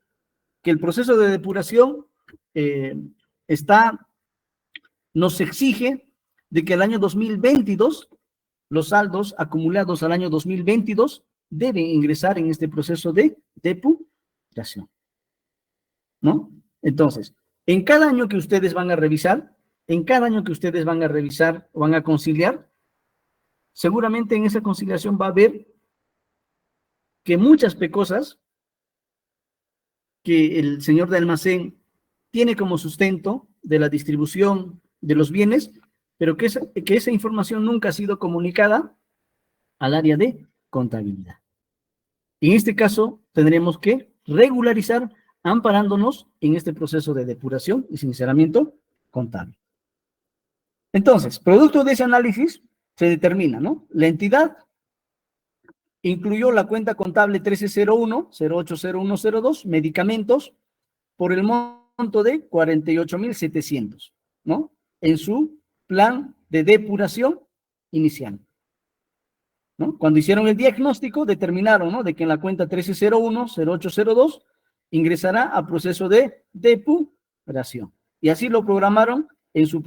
el proceso de depuración nos exige de que el año 2022, los saldos acumulados al año 2022 deben ingresar en este proceso de depuración, ¿no? Entonces, en cada año que ustedes van a revisar, o van a conciliar, seguramente en esa conciliación va a haber que muchas PECOSAS que el señor de almacén tiene como sustento de la distribución de los bienes, pero que esa información nunca ha sido comunicada al área de contabilidad. En este caso, tendremos que regularizar amparándonos en este proceso de depuración y sinceramiento contable. Entonces, producto de ese análisis, se determina, ¿no? La entidad incluyó la cuenta contable 1301-080102, medicamentos, por el monto de 48,700, ¿no? En su plan de depuración inicial, ¿no? Cuando hicieron el diagnóstico, determinaron, ¿no? De que en la cuenta 1301-0802 ingresará a proceso de depuración. Y así lo programaron en su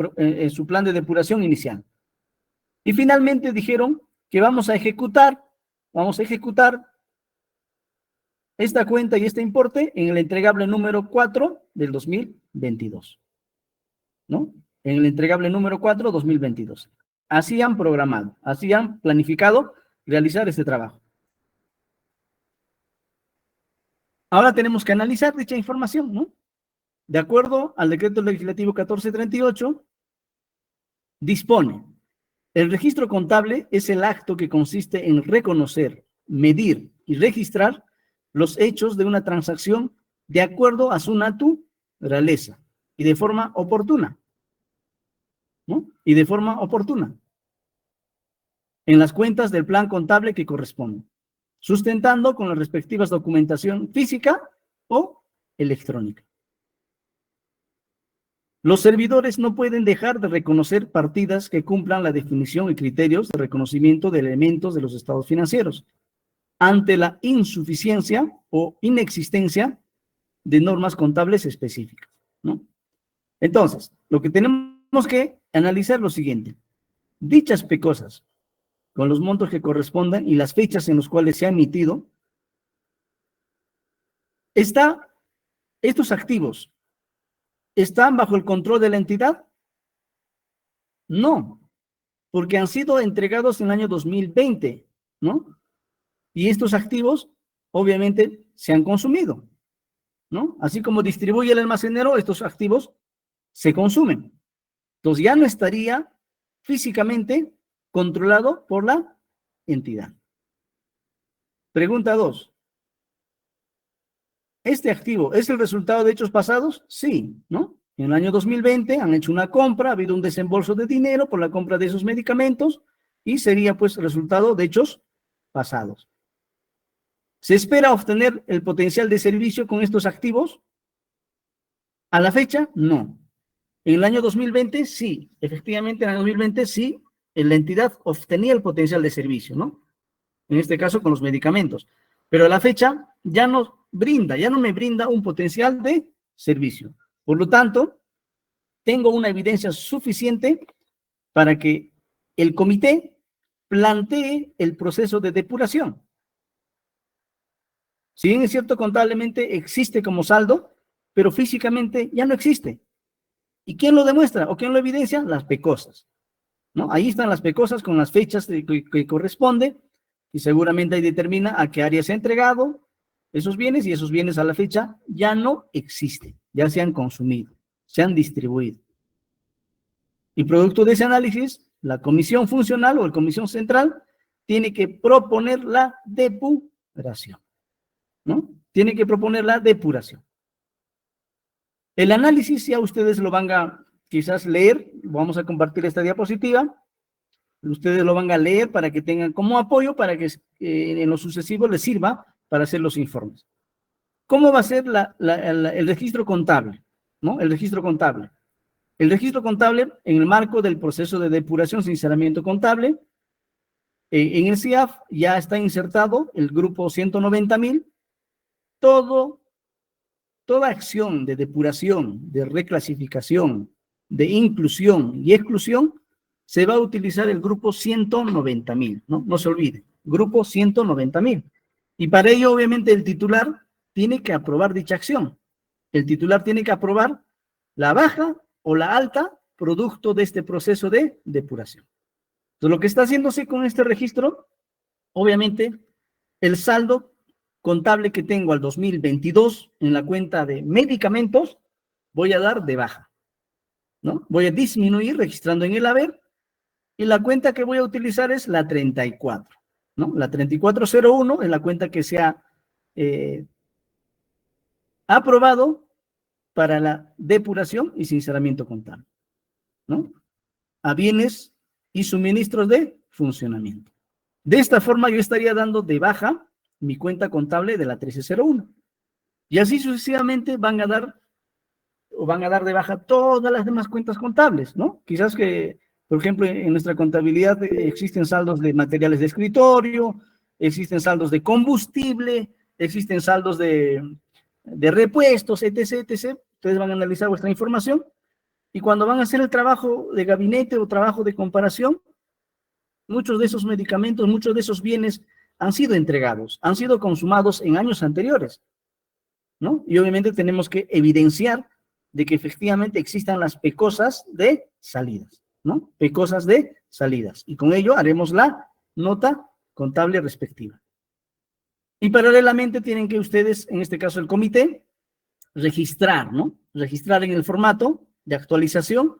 plan de depuración inicial. Y finalmente dijeron que vamos a ejecutar esta cuenta y este importe en el entregable número 4 del 2022, ¿no? En el entregable número 4 2022. Así han programado, así han planificado realizar este trabajo. Ahora tenemos que analizar dicha información, ¿no? De acuerdo al decreto legislativo 1438, dispone: el registro contable es el acto que consiste en reconocer, medir y registrar los hechos de una transacción de acuerdo a su naturaleza y de forma oportuna, ¿no? Y de forma oportuna en las cuentas del plan contable que corresponde, sustentando con las respectivas documentación física o electrónica. Los servidores no pueden dejar de reconocer partidas que cumplan la definición y criterios de reconocimiento de elementos de los estados financieros ante la insuficiencia o inexistencia de normas contables específicas, ¿no? Entonces, lo que tenemos que analizar es lo siguiente: dichas PECOSAS, con los montos que correspondan y las fechas en las cuales se ha emitido, estos activos ¿están bajo el control de la entidad? No, porque han sido entregados en el año 2020, ¿no? Y estos activos, obviamente, se han consumido, ¿no? Así como distribuye el almacenero, estos activos se consumen. Entonces ya no estaría físicamente controlado por la entidad. Pregunta 2. ¿Este activo es el resultado de hechos pasados? Sí, ¿no? En el año 2020 han hecho una compra, ha habido un desembolso de dinero por la compra de esos medicamentos y sería pues resultado de hechos pasados. ¿Se espera obtener el potencial de servicio con estos activos? A la fecha, no. En el año 2020, sí. Efectivamente, en el año 2020, sí, la entidad obtenía el potencial de servicio, ¿no? En este caso, con los medicamentos. Pero a la fecha, ya no me brinda un potencial de servicio. Por lo tanto, tengo una evidencia suficiente para que el comité plantee el proceso de depuración. Si bien es cierto, contablemente existe como saldo, pero físicamente ya no existe. ¿Y quién lo demuestra o quién lo evidencia? Las PECOSAS, ¿no? Ahí están las PECOSAS con las fechas que corresponde y seguramente ahí determina a qué área se ha entregado esos bienes y esos bienes a la fecha ya no existen, ya se han consumido, se han distribuido. Y producto de ese análisis, la comisión funcional o la comisión central tiene que proponer la depuración, ¿no? Tiene que proponer la depuración. El análisis ya ustedes lo van a quizás leer, vamos a compartir esta diapositiva, ustedes lo van a leer para que tengan como apoyo, para que en lo sucesivo les sirva para hacer los informes. ¿Cómo va a ser el registro contable? ¿No? El registro contable. El registro contable, en el marco del proceso de depuración, sinceramiento contable, en el CIAF ya está insertado el grupo 190.000, toda acción de depuración, de reclasificación, de inclusión y exclusión, se va a utilizar el grupo 190.000, ¿no? No se olvide, grupo 190.000. Y para ello, obviamente, el titular tiene que aprobar dicha acción. El titular tiene que aprobar la baja o la alta producto de este proceso de depuración. Entonces, lo que está haciéndose con este registro, obviamente, el saldo contable que tengo al 2022 en la cuenta de medicamentos, voy a dar de baja, ¿no? Voy a disminuir registrando en el haber y la cuenta que voy a utilizar es la 34, ¿no? La 3401 es la cuenta que se ha aprobado para la depuración y sinceramiento contable, ¿no? A bienes y suministros de funcionamiento. De esta forma yo estaría dando de baja mi cuenta contable de la 1301. Y así sucesivamente van a dar de baja todas las demás cuentas contables, ¿no? Quizás que, por ejemplo, en nuestra contabilidad existen saldos de materiales de escritorio, existen saldos de combustible, existen saldos de repuestos, etc., etc. Ustedes van a analizar vuestra información y cuando van a hacer el trabajo de gabinete o trabajo de comparación, muchos de esos medicamentos, muchos de esos bienes han sido entregados, han sido consumados en años anteriores, ¿no? Y obviamente tenemos que evidenciar de que efectivamente existan las PECOSAS de salidas, ¿no? PECOSAS de salidas. Y con ello haremos la nota contable respectiva. Y paralelamente tienen que ustedes, en este caso el comité, registrar, ¿no? Registrar en el formato de actualización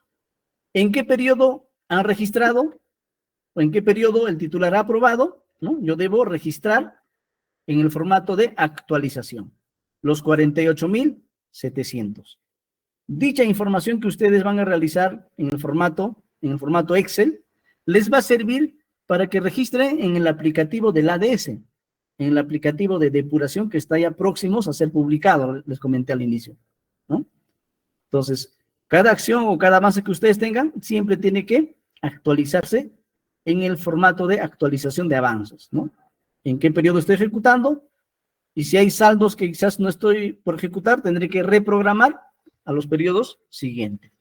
en qué periodo han registrado o en qué periodo el titular ha aprobado, ¿no? Yo debo registrar en el formato de actualización los 48.700. Dicha información que ustedes van a realizar en el formato Excel les va a servir para que registren en el aplicativo del ADS, en el aplicativo de depuración que está ya próximos a ser publicado, les comenté al inicio, ¿no? Entonces, cada acción o cada avance que ustedes tengan siempre tiene que actualizarse en el formato de actualización de avances, ¿no? En qué periodo estoy ejecutando y si hay saldos que quizás no estoy por ejecutar, tendré que reprogramar a los periodos siguientes.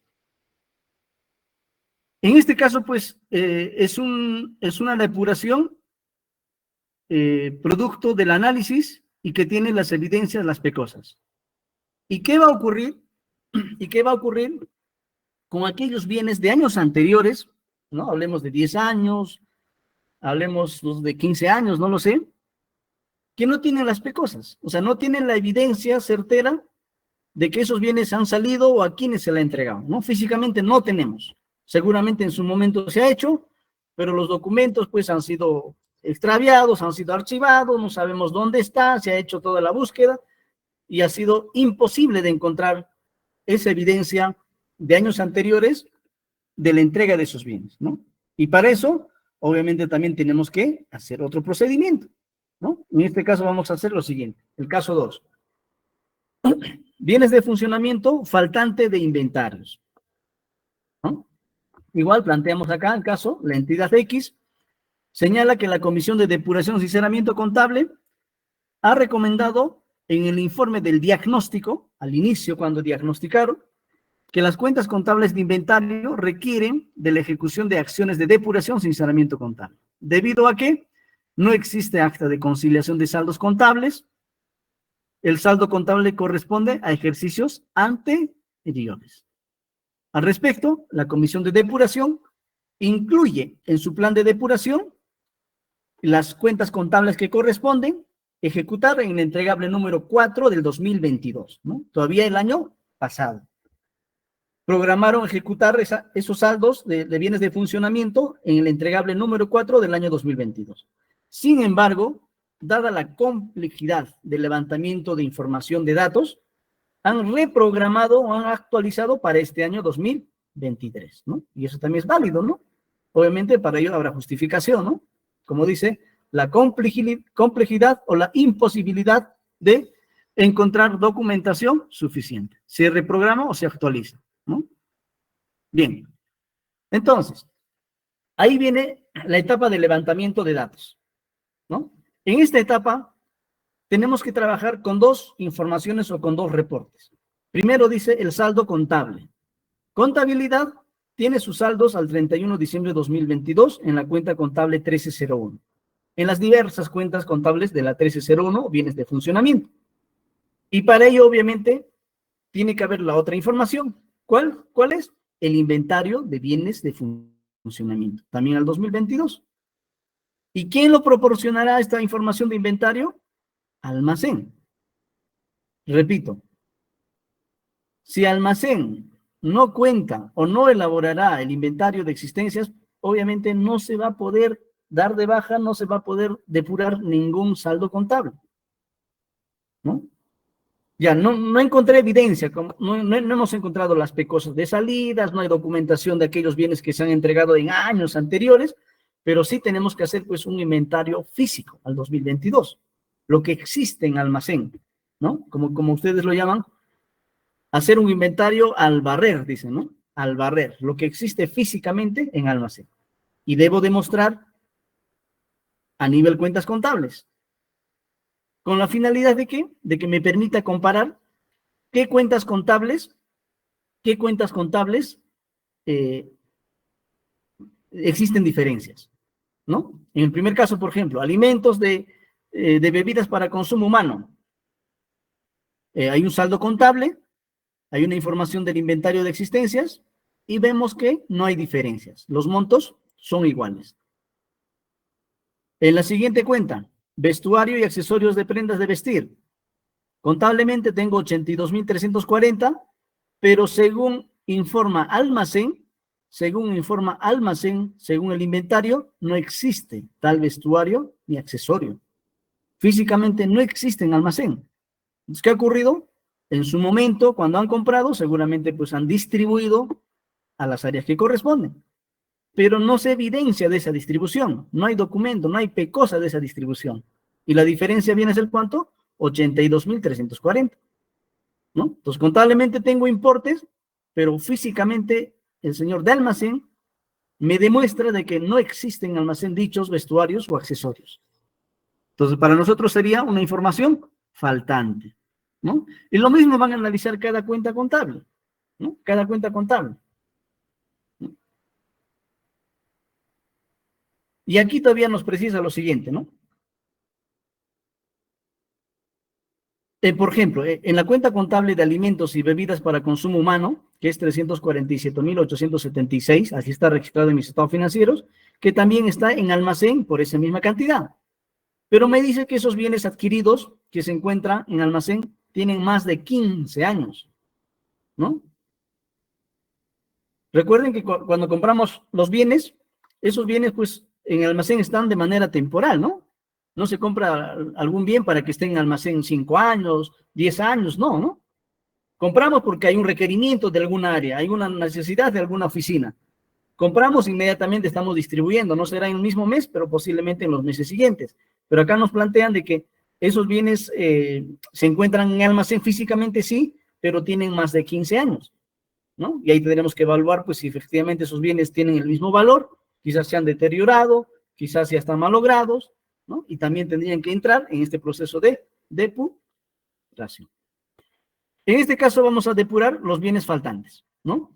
En este caso, pues, es una depuración producto del análisis y que tiene las evidencias, las PECOSAS. ¿Y qué va a ocurrir? ¿Y qué va a ocurrir con aquellos bienes de años anteriores ¿no? Hablemos de 10 años, hablemos de 15 años, no lo sé, que no tienen las cosas, o sea, no tienen la evidencia certera de que esos bienes han salido o a quienes se la han entregado, ¿no? Físicamente no tenemos. Seguramente en su momento se ha hecho, pero los documentos pues han sido extraviados, han sido archivados, no sabemos dónde está, se ha hecho toda la búsqueda y ha sido imposible de encontrar esa evidencia de años anteriores de la entrega de esos bienes, ¿no? Y para eso, obviamente, también tenemos que hacer otro procedimiento, ¿no? En este caso vamos a hacer lo siguiente, el caso 2. Bienes de funcionamiento faltante de inventarios, ¿no? Igual planteamos acá el caso, la entidad X señala que la Comisión de Depuración y Cerramiento Contable ha recomendado en el informe del diagnóstico, al inicio cuando diagnosticaron, que las cuentas contables de inventario requieren de la ejecución de acciones de depuración sin cerramiento contable, debido a que no existe acta de conciliación de saldos contables. El saldo contable corresponde a ejercicios anteriores. Al respecto, la Comisión de Depuración incluye en su plan de depuración las cuentas contables que corresponden ejecutar en el entregable número 4 del 2022, ¿no? Todavía el año pasado. Programaron ejecutar esos saldos de bienes de funcionamiento en el entregable número 4 del año 2022. Sin embargo, dada la complejidad del levantamiento de información de datos, han reprogramado o han actualizado para este año 2023, ¿no? Y eso también es válido, ¿no? Obviamente para ello habrá justificación, ¿no? Como dice, la complejidad o la imposibilidad de encontrar documentación suficiente. Se reprograma o se actualiza, ¿no? Bien, entonces, ahí viene la etapa de levantamiento de datos, ¿no? En esta etapa tenemos que trabajar con dos informaciones o con dos reportes. Primero dice el saldo contable. Contabilidad tiene sus saldos al 31 de diciembre de 2022 en la cuenta contable 1301. En las diversas cuentas contables de la 1301, bienes de funcionamiento. Y para ello, obviamente, tiene que haber la otra información. ¿Cuál es? El inventario de bienes de funcionamiento, también al 2022. ¿Y quién lo proporcionará esta información de inventario? Almacén. Repito, si Almacén no cuenta o no elaborará el inventario de existencias, obviamente no se va a poder dar de baja, no se va a poder depurar ningún saldo contable, ¿no? Ya, no encontré evidencia, no hemos encontrado las PECOSas de salidas, no hay documentación de aquellos bienes que se han entregado en años anteriores, pero sí tenemos que hacer pues un inventario físico al 2022, lo que existe en almacén, ¿no? Como ustedes lo llaman, hacer un inventario al barrer, dicen, ¿no? Al barrer, lo que existe físicamente en almacén. Y debo demostrar a nivel cuentas contables, con la finalidad de ¿qué? De que me permita comparar qué cuentas contables eh, existen diferencias, ¿no? En el primer caso, por ejemplo, alimentos de bebidas para consumo humano. Hay un saldo contable, hay una información del inventario de existencias y vemos que no hay diferencias. Los montos son iguales. En la siguiente cuenta, vestuario y accesorios de prendas de vestir. Contablemente tengo 82.340, pero según informa almacén, según el inventario, no existe tal vestuario ni accesorio. Físicamente no existe en almacén. Entonces, ¿qué ha ocurrido? En su momento, cuando han comprado, seguramente pues han distribuido a las áreas que corresponden. Pero no se evidencia de esa distribución. No hay documento, no hay PECOSA de esa distribución. Y la diferencia viene a ser ¿cuánto? 82.340. ¿No? Entonces, contablemente tengo importes, pero físicamente el señor de almacén me demuestra de que no existen en almacén dichos vestuarios o accesorios. Entonces, para nosotros sería una información faltante, ¿no? Y lo mismo van a analizar cada cuenta contable, ¿no? Cada cuenta contable, ¿no? Y aquí todavía nos precisa lo siguiente, ¿no? Por ejemplo, en la cuenta contable de alimentos y bebidas para consumo humano, que es 347.876, así está registrado en mis estados financieros, que también está en almacén por esa misma cantidad. Pero me dice que esos bienes adquiridos que se encuentran en almacén tienen más de 15 años, ¿no? Recuerden que cuando compramos los bienes, esos bienes pues en el almacén están de manera temporal, ¿no? No se compra algún bien para que esté en almacén 5 años, 10 años, no, ¿no? Compramos porque hay un requerimiento de alguna área, hay una necesidad de alguna oficina. Compramos, inmediatamente estamos distribuyendo, no será en el mismo mes, pero posiblemente en los meses siguientes. Pero acá nos plantean de que esos bienes se encuentran en almacén físicamente, sí, pero tienen más de 15 años, ¿no? Y ahí tendremos que evaluar, pues, si efectivamente esos bienes tienen el mismo valor, quizás se han deteriorado, quizás ya están malogrados, ¿no? Y también tendrían que entrar en este proceso de depuración. En este caso vamos a depurar los bienes faltantes, ¿no?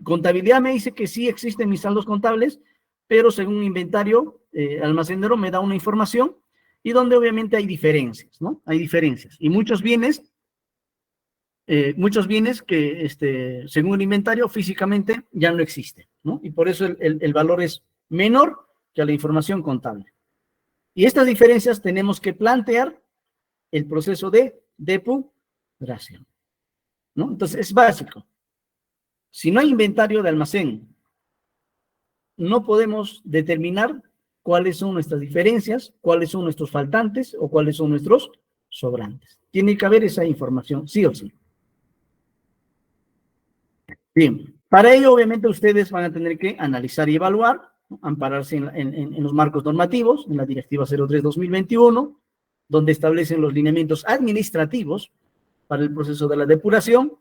Contabilidad me dice que sí existen mis saldos contables, pero según inventario, almacenero me da una información y donde obviamente hay diferencias, ¿no? Hay diferencias. Y muchos bienes que según el inventario físicamente ya no existen, ¿no? Y por eso el valor es menor que a la información contable. Y estas diferencias tenemos que plantear el proceso de depuración, ¿no? Entonces es básico. Si no hay inventario de almacén, no podemos determinar cuáles son nuestras diferencias, cuáles son nuestros faltantes o cuáles son nuestros sobrantes. Tiene que haber esa información, sí o sí. Bien, para ello obviamente ustedes van a tener que analizar y evaluar, ¿no? Ampararse en los marcos normativos, en la Directiva 03/2021, donde establecen los lineamientos administrativos para el proceso de la depuración.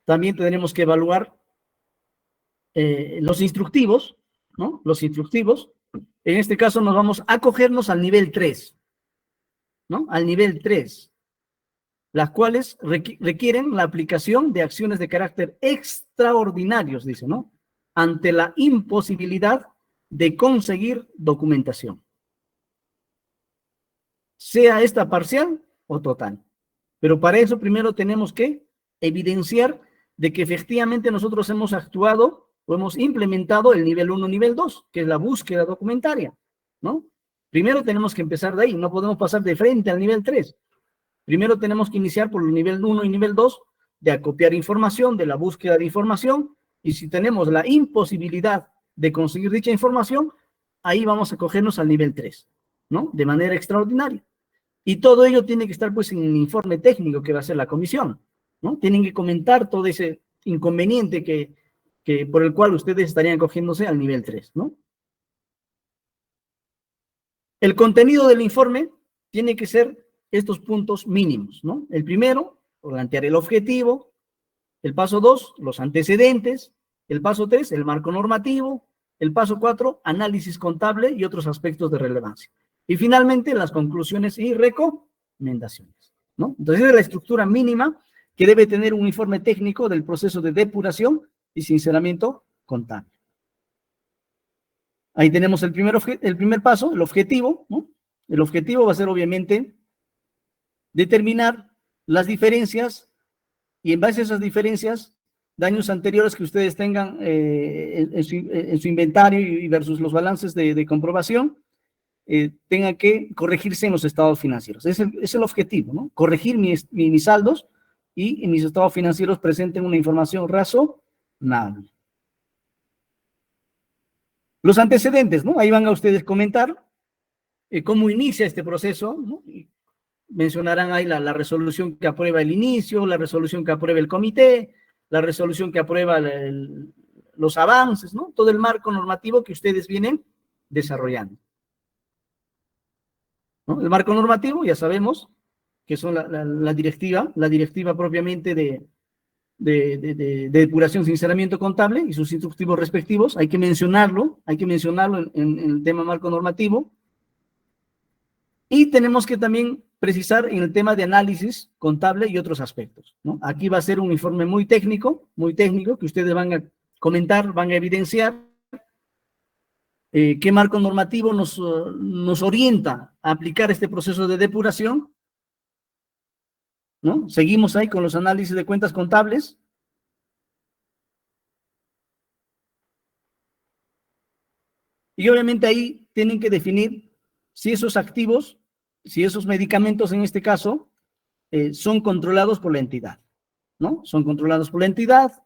También tendremos que evaluar los instructivos, ¿no? Los instructivos. En este caso nos vamos a acogernos al nivel 3, ¿no? Al nivel 3, las cuales requieren la aplicación de acciones de carácter extraordinarios, dice, ¿no? Ante la imposibilidad de conseguir documentación, sea esta parcial o total. Pero para eso primero tenemos que evidenciar de que efectivamente nosotros hemos actuado o hemos implementado el nivel 1, nivel 2, que es la búsqueda documentaria, ¿no? Primero tenemos que empezar de ahí, no podemos pasar de frente al nivel 3. Primero tenemos que iniciar por el nivel 1 y nivel 2 de acopiar información, de la búsqueda de información, y si tenemos la imposibilidad de conseguir dicha información, ahí vamos a cogernos al nivel 3, ¿no? De manera extraordinaria. Y todo ello tiene que estar pues en el informe técnico que va a hacer la comisión, ¿no? Tienen que comentar todo ese inconveniente por el cual ustedes estarían cogiéndose al nivel 3, ¿no? El contenido del informe tiene que ser estos puntos mínimos, ¿no? El primero, plantear el objetivo. El paso 2, los antecedentes. El paso 3, el marco normativo. El paso 4, análisis contable y otros aspectos de relevancia. Y finalmente, las conclusiones y recomendaciones, ¿no? Entonces, es la estructura mínima que debe tener un informe técnico del proceso de depuración y sinceramiento contable. Ahí tenemos el primer paso, el objetivo, ¿no? El objetivo va a ser, obviamente, determinar las diferencias y en base a esas diferencias, daños anteriores que ustedes tengan en su inventario y versus los balances de comprobación, tengan que corregirse en los estados financieros. Es el objetivo, ¿no? Corregir mis saldos y en mis estados financieros presenten una información razonable. Los antecedentes, ¿no? Ahí van a ustedes comentar cómo inicia este proceso, ¿no? Y mencionarán ahí la resolución que aprueba el inicio, la resolución que aprueba el comité, la resolución que aprueba los avances, ¿no? Todo el marco normativo que ustedes vienen desarrollando, ¿no? El marco normativo, ya sabemos, que son la directiva propiamente de depuración, sinceramiento contable y sus instructivos respectivos. Hay que mencionarlo en el tema marco normativo. Y tenemos que también precisar en el tema de análisis contable y otros aspectos, ¿no? Aquí va a ser un informe muy técnico, que ustedes van a comentar, van a evidenciar qué marco normativo nos orienta a aplicar este proceso de depuración ¿no? Seguimos ahí con los análisis de cuentas contables. Y obviamente ahí tienen que definir si esos activos, si esos medicamentos en este caso, son controlados por la entidad, ¿no? Son controlados por la entidad,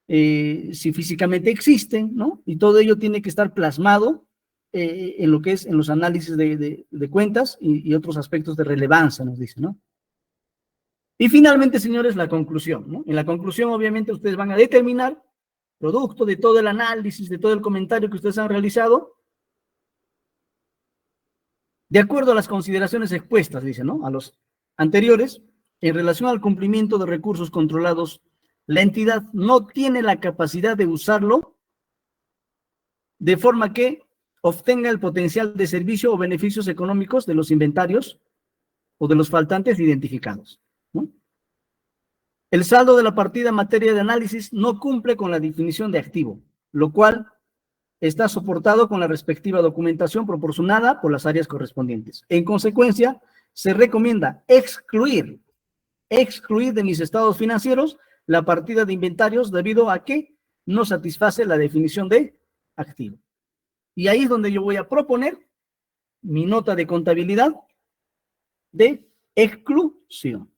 si físicamente existen, ¿no? Y todo ello tiene que estar plasmado en lo que es en los análisis de cuentas y otros aspectos de relevancia, nos dice, ¿no? Y finalmente, señores, la conclusión, ¿no? En la conclusión, obviamente, ustedes van a determinar, producto de todo el análisis, de todo el comentario que ustedes han realizado, de acuerdo a las consideraciones expuestas, dice, ¿no? A los anteriores, en relación al cumplimiento de recursos controlados, la entidad no tiene la capacidad de usarlo de forma que obtenga el potencial de servicio o beneficios económicos de los inventarios o de los faltantes identificados, ¿no? El saldo de la partida en materia de análisis no cumple con la definición de activo, lo cual está soportado con la respectiva documentación proporcionada por las áreas correspondientes. En consecuencia, se recomienda excluir de mis estados financieros la partida de inventarios debido a que no satisface la definición de activo. Y ahí es donde yo voy a proponer mi nota de contabilidad de exclusión.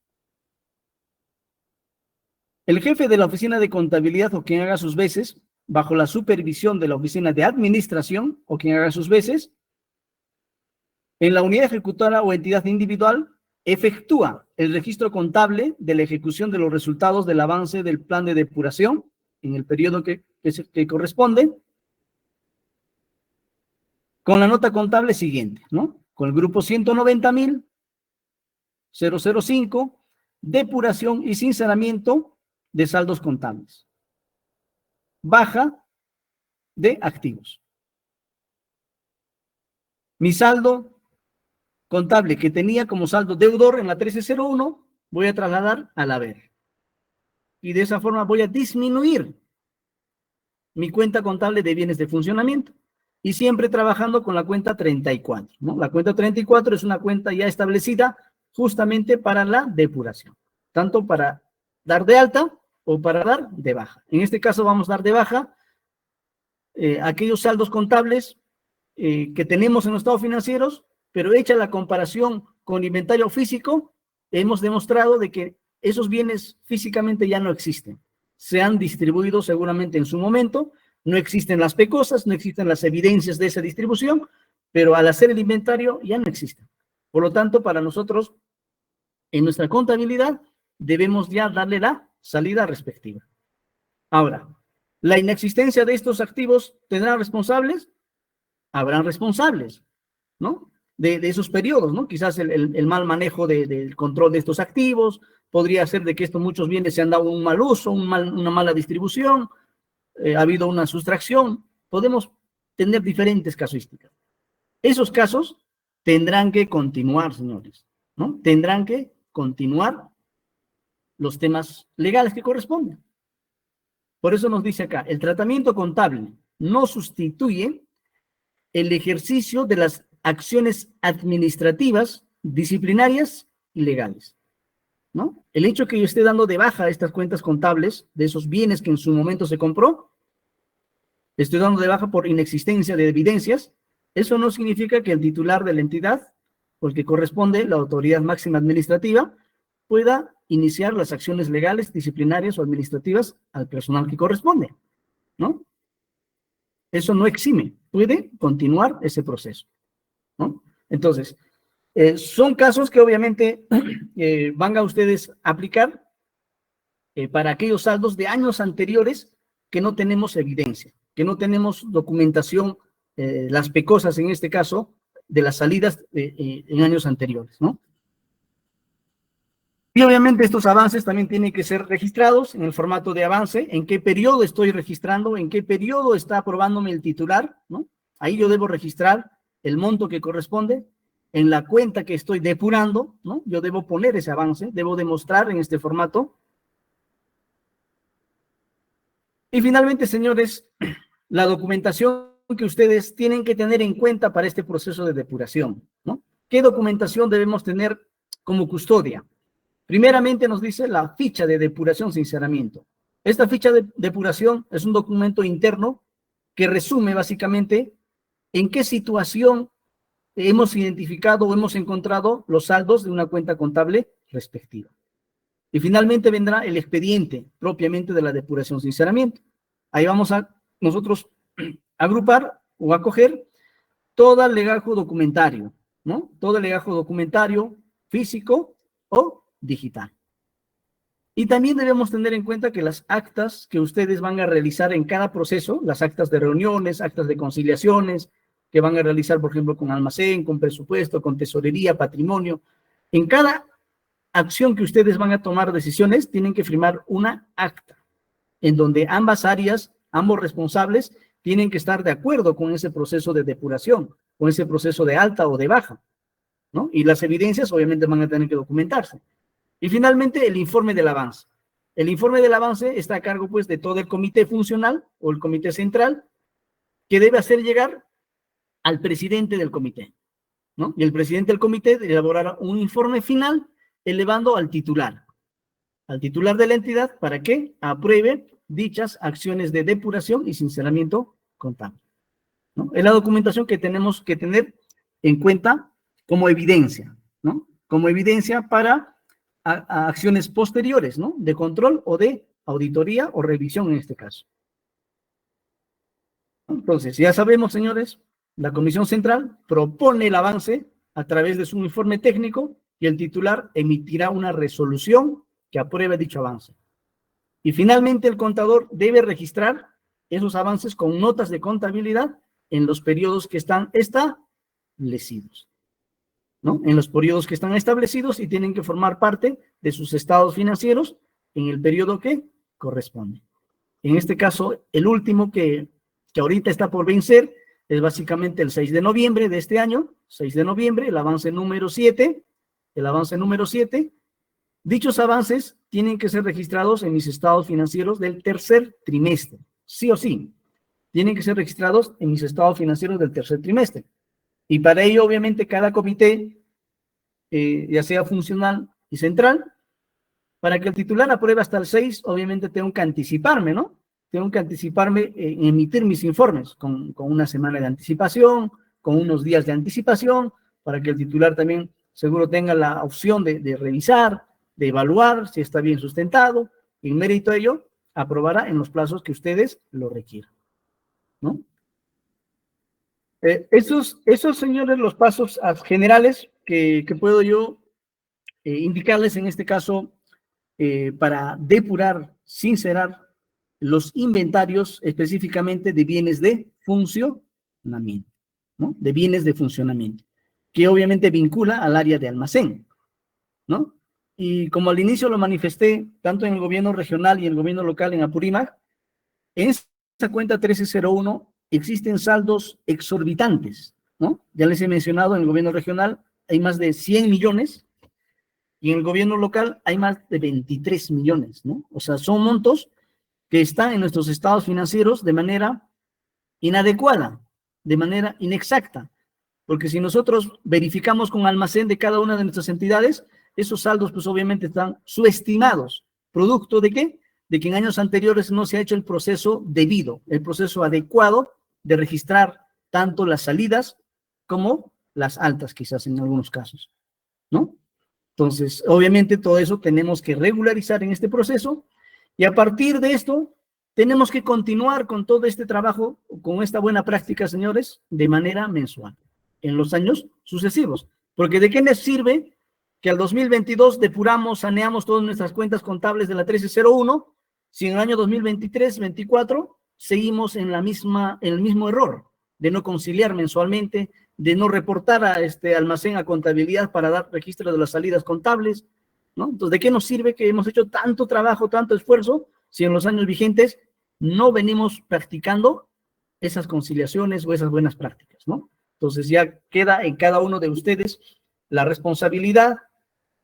El jefe de la oficina de contabilidad o quien haga sus veces, bajo la supervisión de la oficina de administración o quien haga sus veces, en la unidad ejecutora o entidad individual, efectúa el registro contable de la ejecución de los resultados del avance del plan de depuración en el periodo que corresponde, con la nota contable siguiente, ¿no? Con el grupo 190.005, depuración y sinceramiento de saldos contables. Baja de activos. Mi saldo contable que tenía como saldo deudor en la 1301, voy a trasladar al haber. Y de esa forma voy a disminuir mi cuenta contable de bienes de funcionamiento. Y siempre trabajando con la cuenta 34, ¿no? La cuenta 34 es una cuenta ya establecida justamente para la depuración, tanto para dar de alta o para dar de baja. En este caso vamos a dar de baja aquellos saldos contables que tenemos en los estados financieros, pero hecha la comparación con inventario físico, hemos demostrado de que esos bienes físicamente ya no existen. Se han distribuido seguramente en su momento, no existen las PECOSAS, no existen las evidencias de esa distribución, pero al hacer el inventario ya no existen. Por lo tanto, para nosotros, en nuestra contabilidad, debemos ya darle la salida respectiva. Ahora, la inexistencia de estos activos, ¿tendrán responsables? Habrán responsables, ¿no? De esos periodos, ¿no? Quizás el mal manejo del control de estos activos, podría ser de que estos muchos bienes se han dado un mal uso, una mala distribución, ha habido una sustracción, podemos tener diferentes casuísticas. Esos casos tendrán que continuar, señores, ¿no? Tendrán que continuar los temas legales que corresponden. Por eso nos dice acá, el tratamiento contable no sustituye el ejercicio de las acciones administrativas, disciplinarias y legales, ¿no? El hecho que yo esté dando de baja estas cuentas contables de esos bienes que en su momento se compró, estoy dando de baja por inexistencia de evidencias, eso no significa que el titular de la entidad, o el que corresponde, la autoridad máxima administrativa, pueda iniciar las acciones legales, disciplinarias o administrativas al personal que corresponde, ¿no? Eso no exime, puede continuar ese proceso, ¿no? Entonces, son casos que obviamente van a ustedes aplicar para aquellos saldos de años anteriores que no tenemos evidencia, que no tenemos documentación, las PECOSAS en este caso, de las salidas en años anteriores, ¿no? Y obviamente estos avances también tienen que ser registrados en el formato de avance, en qué periodo estoy registrando, en qué periodo está aprobándome el titular, ¿no? Ahí yo debo registrar el monto que corresponde, en la cuenta que estoy depurando, ¿no? Yo debo poner ese avance, debo demostrar en este formato. Y finalmente, señores, la documentación que ustedes tienen que tener en cuenta para este proceso de depuración, ¿no? ¿Qué documentación debemos tener como custodia? Primeramente nos dice la ficha de depuración sinceramiento. Esta ficha de depuración es un documento interno que resume básicamente en qué situación hemos identificado o hemos encontrado los saldos de una cuenta contable respectiva. Y finalmente vendrá el expediente propiamente de la depuración sinceramiento. Ahí vamos a nosotros agrupar o acoger todo el legajo documentario, ¿no? Todo el legajo documentario físico o digital. Y también debemos tener en cuenta que las actas que ustedes van a realizar en cada proceso, las actas de reuniones, actas de conciliaciones, que van a realizar, por ejemplo, con almacén, con presupuesto, con tesorería, patrimonio, en cada acción que ustedes van a tomar decisiones, tienen que firmar una acta, en donde ambas áreas, ambos responsables, tienen que estar de acuerdo con ese proceso de depuración, con ese proceso de alta o de baja, ¿no? Y las evidencias obviamente van a tener que documentarse. Y finalmente el informe del avance. El informe del avance está a cargo pues de todo el comité funcional o el comité central que debe hacer llegar al presidente del comité, ¿no? Y el presidente del comité elaborará un informe final elevando al titular de la entidad para que apruebe dichas acciones de depuración y sinceramiento contable, ¿no? Es la documentación que tenemos que tener en cuenta como evidencia, ¿no? Como evidencia para a acciones posteriores, ¿no? De control o de auditoría o revisión en este caso. Entonces, ya sabemos, señores, la Comisión Central propone el avance a través de su informe técnico y el titular emitirá una resolución que apruebe dicho avance. Y finalmente el contador debe registrar esos avances con notas de contabilidad en los periodos que están establecidos, ¿no? En los periodos que están establecidos y tienen que formar parte de sus estados financieros en el periodo que corresponde. En este caso, el último que ahorita está por vencer es básicamente el 6 de noviembre de este año, 6 de noviembre, el avance número 7, Dichos avances tienen que ser registrados en mis estados financieros del tercer trimestre, sí o sí. Tienen que ser registrados en mis estados financieros del tercer trimestre. Y para ello, obviamente, cada comité, ya sea funcional y central, para que el titular apruebe hasta el 6, obviamente tengo que anticiparme, ¿no? Tengo que anticiparme en emitir mis informes con una semana de anticipación, con unos días de anticipación, para que el titular también seguro tenga la opción de revisar, de evaluar si está bien sustentado, y en mérito a ello, aprobará en los plazos que ustedes lo requieran, ¿no? Esos, señores, los pasos generales que puedo yo indicarles en este caso para depurar, sincerar los inventarios específicamente de bienes de funcionamiento, ¿no? De bienes de funcionamiento, que obviamente vincula al área de almacén, ¿no? Y como al inicio lo manifesté, tanto en el gobierno regional y en el gobierno local en Apurímac, en esa cuenta 1301 existen saldos exorbitantes, ¿no? Ya les he mencionado, en el gobierno regional hay más de 100 millones y en el gobierno local hay más de 23 millones, ¿no? O sea, son montos que están en nuestros estados financieros de manera inadecuada, de manera inexacta, porque si nosotros verificamos con almacén de cada una de nuestras entidades, esos saldos pues obviamente están subestimados. ¿Producto de qué? De que en años anteriores no se ha hecho el proceso debido, el proceso adecuado de registrar tanto las salidas como las altas, quizás en algunos casos, ¿no? Entonces, obviamente todo eso tenemos que regularizar en este proceso y a partir de esto tenemos que continuar con todo este trabajo, con esta buena práctica, señores, de manera mensual, en los años sucesivos. Porque ¿de qué les sirve que al 2022 depuramos, saneamos todas nuestras cuentas contables de la 1301, si en el año 2023-24 seguimos en el mismo error de no conciliar mensualmente, de no reportar a este almacén a contabilidad para dar registro de las salidas contables, ¿no? Entonces, ¿de qué nos sirve que hemos hecho tanto trabajo, tanto esfuerzo, si en los años vigentes no venimos practicando esas conciliaciones o esas buenas prácticas, ¿no? Entonces ya queda en cada uno de ustedes la responsabilidad,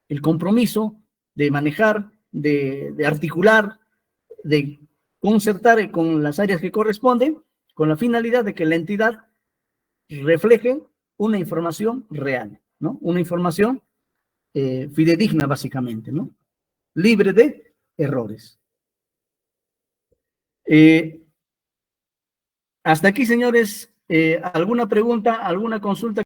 el compromiso de manejar, de articular, de concertar con las áreas que corresponden, con la finalidad de que la entidad refleje una información real, ¿no? Una información fidedigna, básicamente, ¿no? Libre de errores. Hasta aquí, señores, ¿alguna pregunta, alguna consulta?